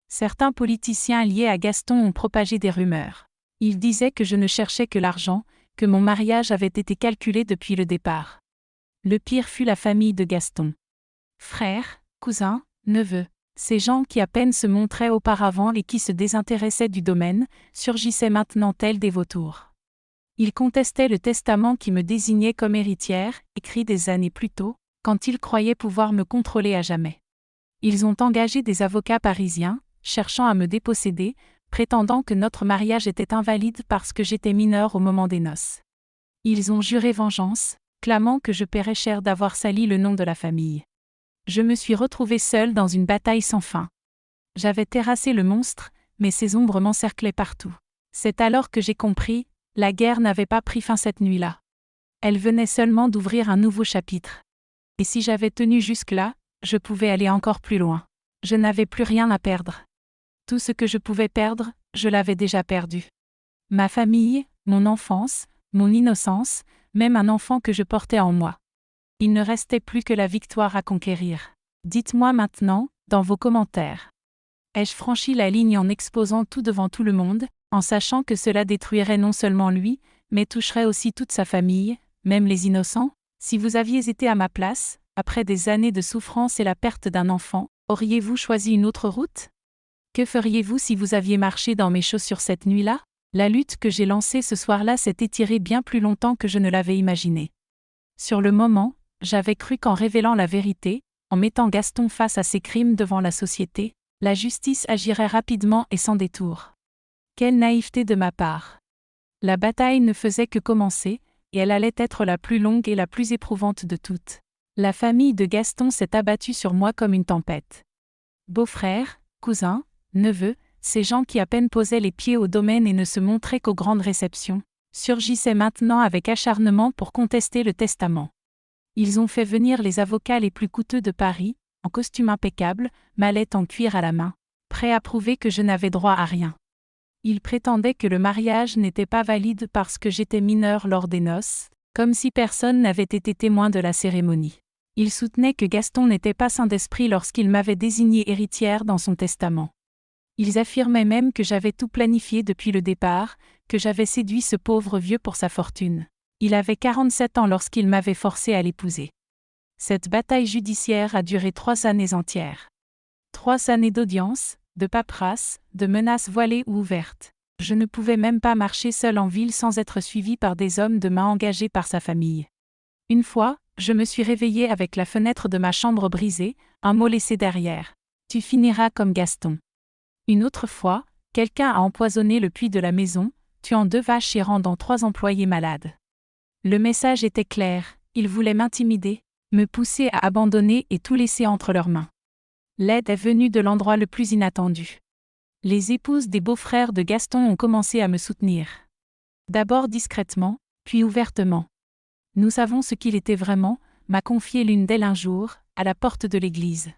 Certains politiciens liés à Gaston ont propagé des rumeurs. Ils disaient que je ne cherchais que l'argent, que mon mariage avait été calculé depuis le départ. Le pire fut la famille de Gaston. Frères, cousins, neveux, ces gens qui à peine se montraient auparavant et qui se désintéressaient du domaine, surgissaient maintenant tels des vautours. Ils contestaient le testament qui me désignait comme héritière, écrit des années plus tôt, quand ils croyaient pouvoir me contrôler à jamais. Ils ont engagé des avocats parisiens, cherchant à me déposséder, prétendant que notre mariage était invalide parce que j'étais mineure au moment des noces. Ils ont juré vengeance, clamant que je paierais cher d'avoir sali le nom de la famille. Je me suis retrouvée seule dans une bataille sans fin. J'avais terrassé le monstre, mais ses ombres m'encerclaient partout. C'est alors que j'ai compris, la guerre n'avait pas pris fin cette nuit-là. Elle venait seulement d'ouvrir un nouveau chapitre. Et si j'avais tenu jusque-là, je pouvais aller encore plus loin. Je n'avais plus rien à perdre. Tout ce que je pouvais perdre, je l'avais déjà perdu. Ma famille, mon enfance, mon innocence, même un enfant que je portais en moi. Il ne restait plus que la victoire à conquérir. Dites-moi maintenant, dans vos commentaires. Ai-je franchi la ligne en exposant tout devant tout le monde, en sachant que cela détruirait non seulement lui, mais toucherait aussi toute sa famille, même les innocents? Si vous aviez été à ma place, après des années de souffrance et la perte d'un enfant, auriez-vous choisi une autre route? Que feriez-vous si vous aviez marché dans mes chaussures cette nuit-là? La lutte que j'ai lancée ce soir-là s'est étirée bien plus longtemps que je ne l'avais imaginé. Sur le moment, j'avais cru qu'en révélant la vérité, en mettant Gaston face à ses crimes devant la société, la justice agirait rapidement et sans détour. Quelle naïveté de ma part! La bataille ne faisait que commencer, et elle allait être la plus longue et la plus éprouvante de toutes. La famille de Gaston s'est abattue sur moi comme une tempête. Beaux-frères, cousins, neveux, ces gens qui à peine posaient les pieds au domaine et ne se montraient qu'aux grandes réceptions, surgissaient maintenant avec acharnement pour contester le testament. Ils ont fait venir les avocats les plus coûteux de Paris, en costume impeccable, mallette en cuir à la main, prêts à prouver que je n'avais droit à rien. Ils prétendaient que le mariage n'était pas valide parce que j'étais mineure lors des noces, comme si personne n'avait été témoin de la cérémonie. Ils soutenaient que Gaston n'était pas saint d'esprit lorsqu'il m'avait désignée héritière dans son testament. Ils affirmaient même que j'avais tout planifié depuis le départ, que j'avais séduit ce pauvre vieux pour sa fortune. Il avait 47 ans lorsqu'il m'avait forcé à l'épouser. Cette bataille judiciaire a duré 3 années entières. 3 années d'audience, de paperasse, de menaces voilées ou ouvertes. Je ne pouvais même pas marcher seule en ville sans être suivie par des hommes de main engagés par sa famille. Une fois, je me suis réveillée avec la fenêtre de ma chambre brisée, un mot laissé derrière. Tu finiras comme Gaston. Une autre fois, quelqu'un a empoisonné le puits de la maison, tuant 2 vaches et rendant 3 employés malades. Le message était clair, ils voulaient m'intimider, me pousser à abandonner et tout laisser entre leurs mains. L'aide est venue de l'endroit le plus inattendu. Les épouses des beaux-frères de Gaston ont commencé à me soutenir. D'abord discrètement, puis ouvertement. Nous savons ce qu'il était vraiment, m'a confié l'une d'elles un jour, à la porte de l'église.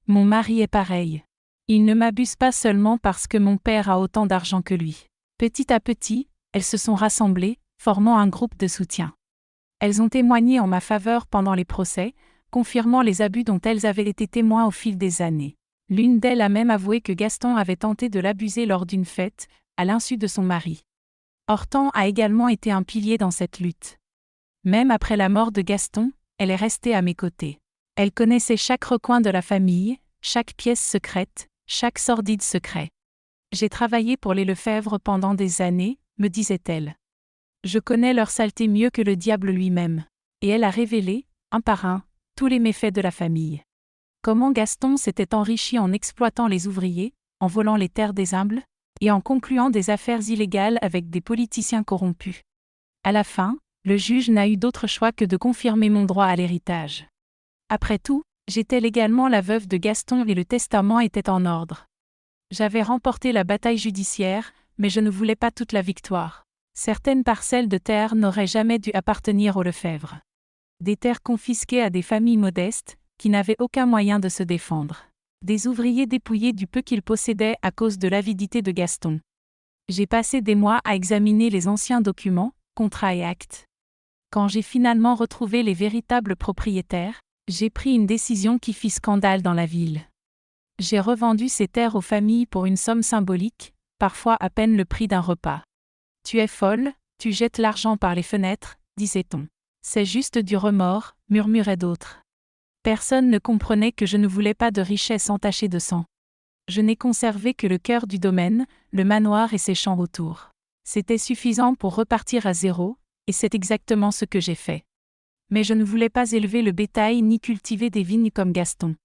Mon mari est pareil. Il ne m'abuse pas seulement parce que mon père a autant d'argent que lui. Petit à petit, elles se sont rassemblées, formant un groupe de soutien. Elles ont témoigné en ma faveur pendant les procès, confirmant les abus dont elles avaient été témoins au fil des années. L'une d'elles a même avoué que Gaston avait tenté de l'abuser lors d'une fête, à l'insu de son mari. Hortense a également été un pilier dans cette lutte. Même après la mort de Gaston, elle est restée à mes côtés. Elle connaissait chaque recoin de la famille, chaque pièce secrète, chaque sordide secret. J'ai travaillé pour les Lefebvre pendant des années, me disait-elle. Je connais leur saleté mieux que le diable lui-même. Et elle a révélé, un par un, tous les méfaits de la famille. Comment Gaston s'était enrichi en exploitant les ouvriers, en volant les terres des humbles, et en concluant des affaires illégales avec des politiciens corrompus. À la fin, le juge n'a eu d'autre choix que de confirmer mon droit à l'héritage. Après tout, j'étais légalement la veuve de Gaston et le testament était en ordre. J'avais remporté la bataille judiciaire, mais je ne voulais pas toute la victoire. Certaines parcelles de terre n'auraient jamais dû appartenir aux Lefebvre. Des terres confisquées à des familles modestes, qui n'avaient aucun moyen de se défendre. Des ouvriers dépouillés du peu qu'ils possédaient à cause de l'avidité de Gaston. J'ai passé des mois à examiner les anciens documents, contrats et actes. Quand j'ai finalement retrouvé les véritables propriétaires, J'ai pris une décision qui fit scandale dans la ville. J'ai revendu ces terres aux familles pour une somme symbolique, parfois à peine le prix d'un repas. Tu es folle, tu jettes l'argent par les fenêtres, disait-on. C'est juste du remords, murmuraient d'autres. Personne ne comprenait que je ne voulais pas de richesse entachée de sang. Je n'ai conservé que le cœur du domaine, le manoir et ses champs autour. C'était suffisant pour repartir à zéro, et c'est exactement ce que j'ai fait. Mais je ne voulais pas élever le bétail ni cultiver des vignes comme Gaston.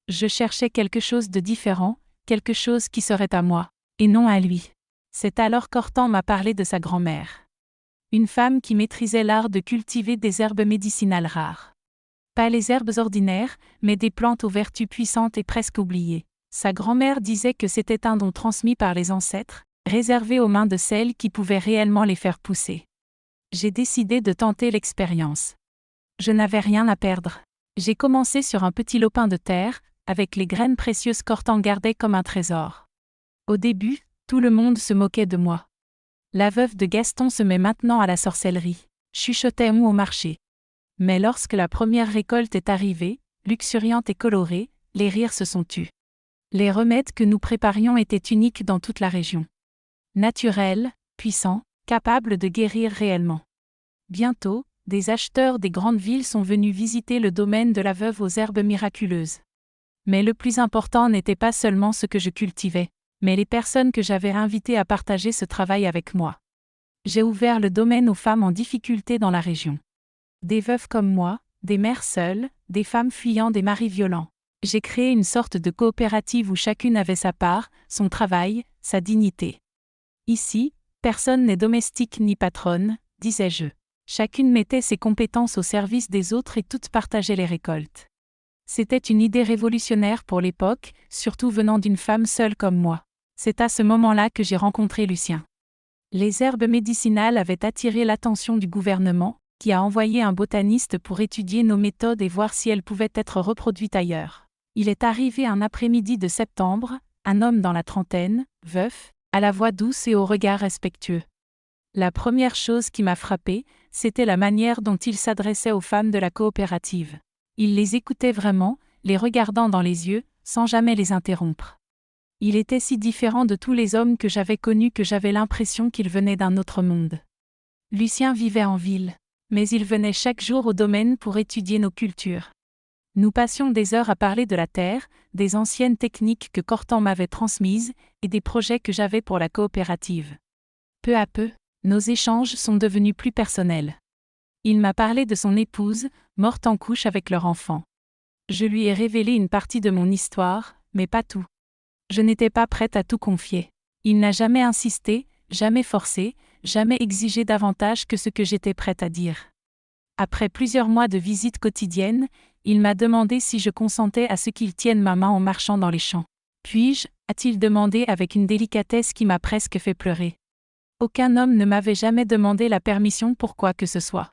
Je cherchais quelque chose de différent, quelque chose qui serait à moi, et non à lui. C'est alors qu'Hortense m'a parlé de sa grand-mère. Une femme qui maîtrisait l'art de cultiver des herbes médicinales rares. Pas les herbes ordinaires, mais des plantes aux vertus puissantes et presque oubliées. Sa grand-mère disait que c'était un don transmis par les ancêtres, réservé aux mains de celles qui pouvaient réellement les faire pousser. J'ai décidé de tenter l'expérience. Je n'avais rien à perdre. J'ai commencé sur un petit lopin de terre, avec les graines précieuses qu'Hortense gardait comme un trésor. Au début, tout le monde se moquait de moi. La veuve de Gaston se met maintenant à la sorcellerie, chuchotait-on au marché. Mais lorsque la première récolte est arrivée, luxuriante et colorée, les rires se sont tus. Les remèdes que nous préparions étaient uniques dans toute la région. Naturels, puissants, capables de guérir réellement. Bientôt, des acheteurs des grandes villes sont venus visiter le domaine de la veuve aux herbes miraculeuses. Mais le plus important n'était pas seulement ce que je cultivais, mais les personnes que j'avais invitées à partager ce travail avec moi. J'ai ouvert le domaine aux femmes en difficulté dans la région. Des veuves comme moi, des mères seules, des femmes fuyant des maris violents. J'ai créé une sorte de coopérative où chacune avait sa part, son travail, sa dignité. Ici, personne n'est domestique ni patronne, disais-je. Chacune mettait ses compétences au service des autres et toutes partageaient les récoltes. C'était une idée révolutionnaire pour l'époque, surtout venant d'une femme seule comme moi. C'est à ce moment-là que j'ai rencontré Lucien. Les herbes médicinales avaient attiré l'attention du gouvernement, qui a envoyé un botaniste pour étudier nos méthodes et voir si elles pouvaient être reproduites ailleurs. Il est arrivé un après-midi de septembre, un homme dans la trentaine, veuf, à la voix douce et au regard respectueux. La première chose qui m'a frappée, c'était la manière dont il s'adressait aux femmes de la coopérative. Il les écoutait vraiment, les regardant dans les yeux, sans jamais les interrompre. Il était si différent de tous les hommes que j'avais connus que j'avais l'impression qu'il venait d'un autre monde. Lucien vivait en ville, mais il venait chaque jour au domaine pour étudier nos cultures. Nous passions des heures à parler de la terre, des anciennes techniques que Hortense m'avait transmises, et des projets que j'avais pour la coopérative. Peu à peu, nos échanges sont devenus plus personnels. Il m'a parlé de son épouse, morte en couche avec leur enfant. Je lui ai révélé une partie de mon histoire, mais pas tout. Je n'étais pas prête à tout confier. Il n'a jamais insisté, jamais forcé, jamais exigé davantage que ce que j'étais prête à dire. Après plusieurs mois de visites quotidiennes, il m'a demandé si je consentais à ce qu'il tienne ma main en marchant dans les champs. Puis-je, a-t-il demandé avec une délicatesse qui m'a presque fait pleurer. Aucun homme ne m'avait jamais demandé la permission pour quoi que ce soit.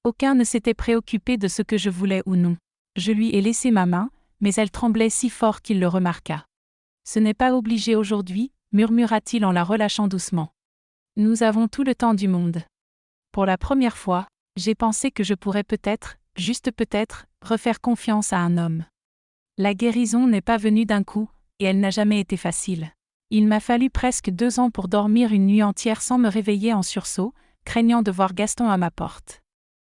Aucun ne s'était préoccupé de ce que je voulais ou non. Je lui ai laissé ma main, mais elle tremblait si fort qu'il le remarqua. « Ce n'est pas obligé aujourd'hui, murmura-t-il en la relâchant doucement. Nous avons tout le temps du monde. Pour la première fois, j'ai pensé que je pourrais peut-être, juste peut-être, refaire confiance à un homme. La guérison n'est pas venue d'un coup, et elle n'a jamais été facile. Il m'a fallu presque 2 ans pour dormir une nuit entière sans me réveiller en sursaut, craignant de voir Gaston à ma porte.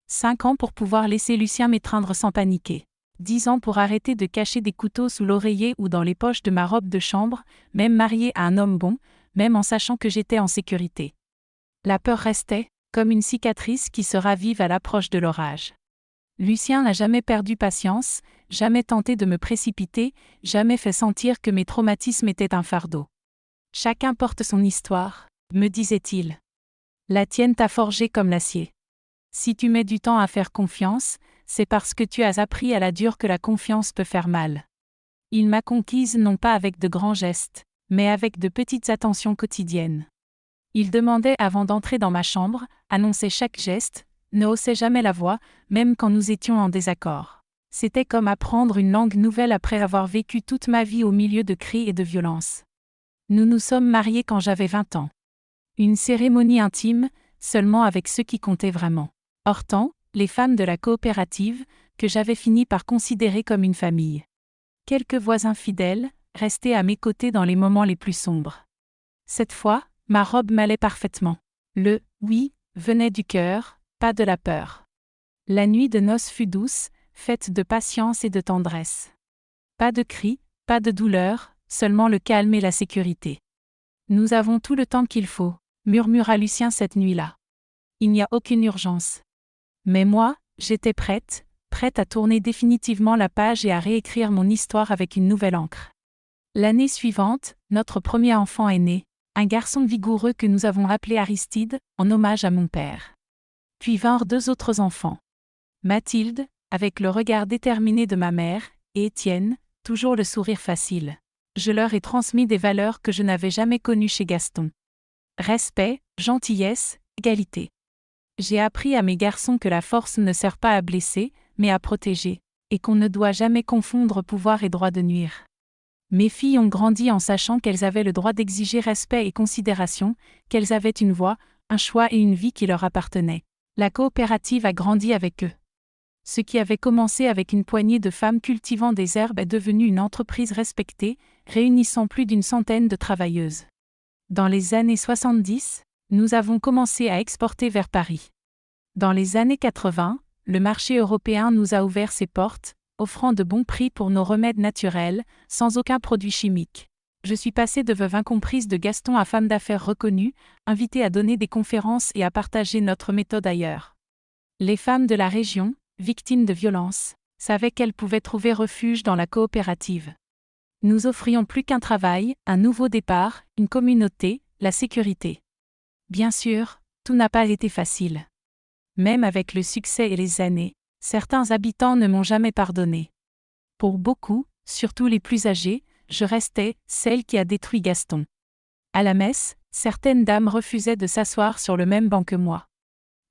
5 ans pour pouvoir laisser Lucien m'étreindre sans paniquer. 10 ans pour arrêter de cacher des couteaux sous l'oreiller ou dans les poches de ma robe de chambre, même mariée à un homme bon, même en sachant que j'étais en sécurité. La peur restait, comme une cicatrice qui se ravive à l'approche de l'orage. Lucien n'a jamais perdu patience, jamais tenté de me précipiter, jamais fait sentir que mes traumatismes étaient un fardeau. Chacun porte son histoire, me disait-il. La tienne t'a forgé comme l'acier. Si tu mets du temps à faire confiance, c'est parce que tu as appris à la dure que la confiance peut faire mal. Il m'a conquise non pas avec de grands gestes, mais avec de petites attentions quotidiennes. Il demandait avant d'entrer dans ma chambre, annonçait chaque geste, ne haussait jamais la voix, même quand nous étions en désaccord. C'était comme apprendre une langue nouvelle après avoir vécu toute ma vie au milieu de cris et de violences. Nous nous sommes mariés quand j'avais 20 ans. Une cérémonie intime, seulement avec ceux qui comptaient vraiment. Hortense, les femmes de la coopérative, que j'avais fini par considérer comme une famille. Quelques voisins fidèles, restés à mes côtés dans les moments les plus sombres. Cette fois, ma robe m'allait parfaitement. Le « oui » venait du cœur, pas de la peur. La nuit de noces fut douce, faite de patience et de tendresse. Pas de cris, pas de douleur, seulement le calme et la sécurité. Nous avons tout le temps qu'il faut, murmura Lucien cette nuit-là. Il n'y a aucune urgence. Mais moi, j'étais prête à tourner définitivement la page et à réécrire mon histoire avec une nouvelle encre. L'année suivante, notre premier enfant est né, un garçon vigoureux que nous avons appelé Aristide, en hommage à mon père. Puis vinrent 2 autres enfants. Mathilde, avec le regard déterminé de ma mère, et Étienne, toujours le sourire facile. Je leur ai transmis des valeurs que je n'avais jamais connues chez Gaston. Respect, gentillesse, égalité. J'ai appris à mes garçons que la force ne sert pas à blesser, mais à protéger, et qu'on ne doit jamais confondre pouvoir et droit de nuire. Mes filles ont grandi en sachant qu'elles avaient le droit d'exiger respect et considération, qu'elles avaient une voix, un choix et une vie qui leur appartenaient. La coopérative a grandi avec eux. Ce qui avait commencé avec une poignée de femmes cultivant des herbes est devenu une entreprise respectée, réunissant plus d'une centaine de travailleuses. Dans les années 70, nous avons commencé à exporter vers Paris. Dans les années 80, le marché européen nous a ouvert ses portes, offrant de bons prix pour nos remèdes naturels, sans aucun produit chimique. Je suis passée de veuve incomprise de Gaston à femme d'affaires reconnue, invitée à donner des conférences et à partager notre méthode ailleurs. Les femmes de la région, victimes de violences, savaient qu'elles pouvaient trouver refuge dans la coopérative. Nous offrions plus qu'un travail, un nouveau départ, une communauté, la sécurité. Bien sûr, tout n'a pas été facile. Même avec le succès et les années, certains habitants ne m'ont jamais pardonné. Pour beaucoup, surtout les plus âgés, je restais celle qui a détruit Gaston. À la messe, certaines dames refusaient de s'asseoir sur le même banc que moi.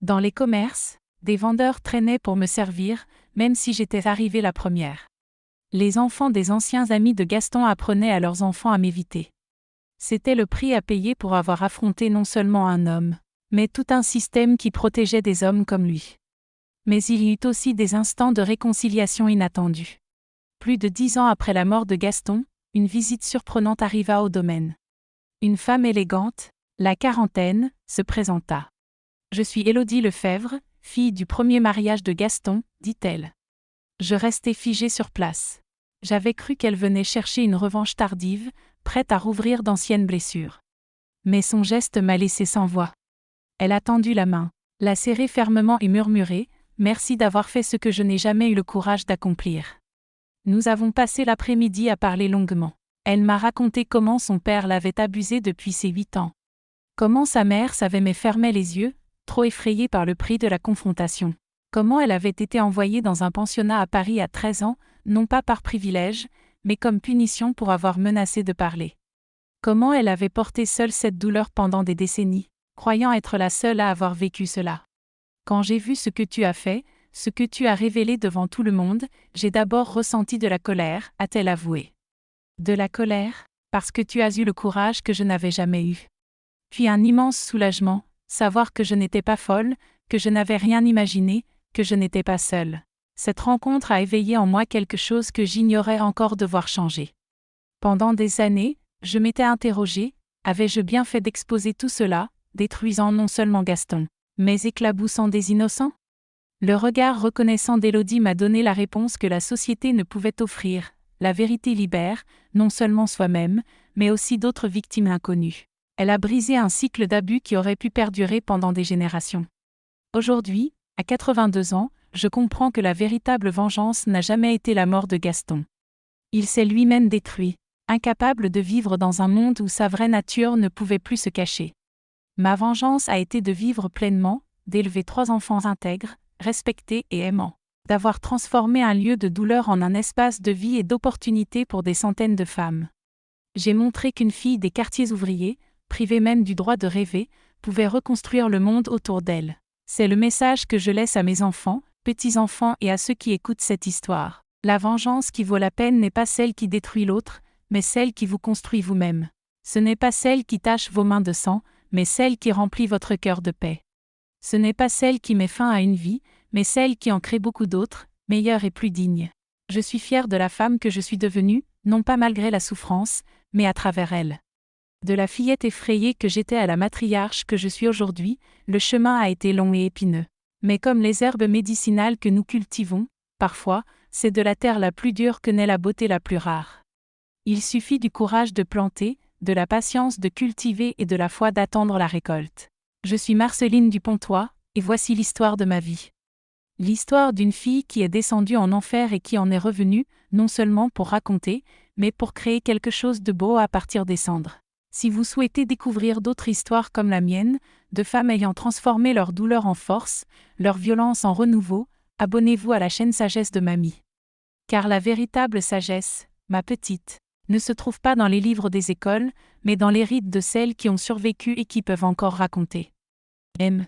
Dans les commerces, des vendeurs traînaient pour me servir, même si j'étais arrivée la première. Les enfants des anciens amis de Gaston apprenaient à leurs enfants à m'éviter. C'était le prix à payer pour avoir affronté non seulement un homme, mais tout un système qui protégeait des hommes comme lui. Mais il y eut aussi des instants de réconciliation inattendus. Plus de 10 ans après la mort de Gaston, une visite surprenante arriva au domaine. Une femme élégante, la quarantaine, se présenta. « Je suis Élodie Lefebvre, fille du premier mariage de Gaston, dit-elle. » Je restai figée sur place. J'avais cru qu'elle venait chercher une revanche tardive, prête à rouvrir d'anciennes blessures. Mais son geste m'a laissé sans voix. Elle a tendu la main, l'a serrée fermement et murmuré « Merci d'avoir fait ce que je n'ai jamais eu le courage d'accomplir. » Nous avons passé l'après-midi à parler longuement. Elle m'a raconté comment son père l'avait abusée depuis ses 8 ans. Comment sa mère savait mais fermait les yeux, trop effrayée par le prix de la confrontation. Comment elle avait été envoyée dans un pensionnat à Paris à 13 ans, non pas par privilège, mais comme punition pour avoir menacé de parler. Comment elle avait porté seule cette douleur pendant des décennies, croyant être la seule à avoir vécu cela. Quand j'ai vu ce que tu as fait, ce que tu as révélé devant tout le monde, j'ai d'abord ressenti de la colère, a-t-elle avoué. De la colère, parce que tu as eu le courage que je n'avais jamais eu. Puis un immense soulagement, savoir que je n'étais pas folle, que je n'avais rien imaginé, que je n'étais pas seule. Cette rencontre a éveillé en moi quelque chose que j'ignorais encore devoir changer. Pendant des années, je m'étais interrogée, avais-je bien fait d'exposer tout cela, détruisant non seulement Gaston, mais éclaboussant des innocents? Le regard reconnaissant d'Élodie m'a donné la réponse que la société ne pouvait offrir. La vérité libère, non seulement soi-même, mais aussi d'autres victimes inconnues. Elle a brisé un cycle d'abus qui aurait pu perdurer pendant des générations. Aujourd'hui, à 82 ans, je comprends que la véritable vengeance n'a jamais été la mort de Gaston. Il s'est lui-même détruit, incapable de vivre dans un monde où sa vraie nature ne pouvait plus se cacher. Ma vengeance a été de vivre pleinement, d'élever 3 enfants intègres, respectés et aimants, d'avoir transformé un lieu de douleur en un espace de vie et d'opportunité pour des centaines de femmes. J'ai montré qu'une fille des quartiers ouvriers, privée même du droit de rêver, pouvait reconstruire le monde autour d'elle. C'est le message que je laisse à mes enfants, petits-enfants et à ceux qui écoutent cette histoire. La vengeance qui vaut la peine n'est pas celle qui détruit l'autre, mais celle qui vous construit vous-même. Ce n'est pas celle qui tache vos mains de sang, mais celle qui remplit votre cœur de paix. Ce n'est pas celle qui met fin à une vie, mais celle qui en crée beaucoup d'autres, meilleure et plus digne. Je suis fière de la femme que je suis devenue, non pas malgré la souffrance, mais à travers elle. De la fillette effrayée que j'étais à la matriarche que je suis aujourd'hui, le chemin a été long et épineux. Mais comme les herbes médicinales que nous cultivons, parfois, c'est de la terre la plus dure que naît la beauté la plus rare. Il suffit du courage de planter, de la patience de cultiver et de la foi d'attendre la récolte. Je suis Marceline Dupontois, et voici l'histoire de ma vie. L'histoire d'une fille qui est descendue en enfer et qui en est revenue, non seulement pour raconter, mais pour créer quelque chose de beau à partir des cendres. Si vous souhaitez découvrir d'autres histoires comme la mienne, de femmes ayant transformé leur douleur en force, leur violence en renouveau, abonnez-vous à la chaîne Sagesse de Mamie. Car la véritable sagesse, ma petite, ne se trouve pas dans les livres des écoles, mais dans les rites de celles qui ont survécu et qui peuvent encore raconter. M.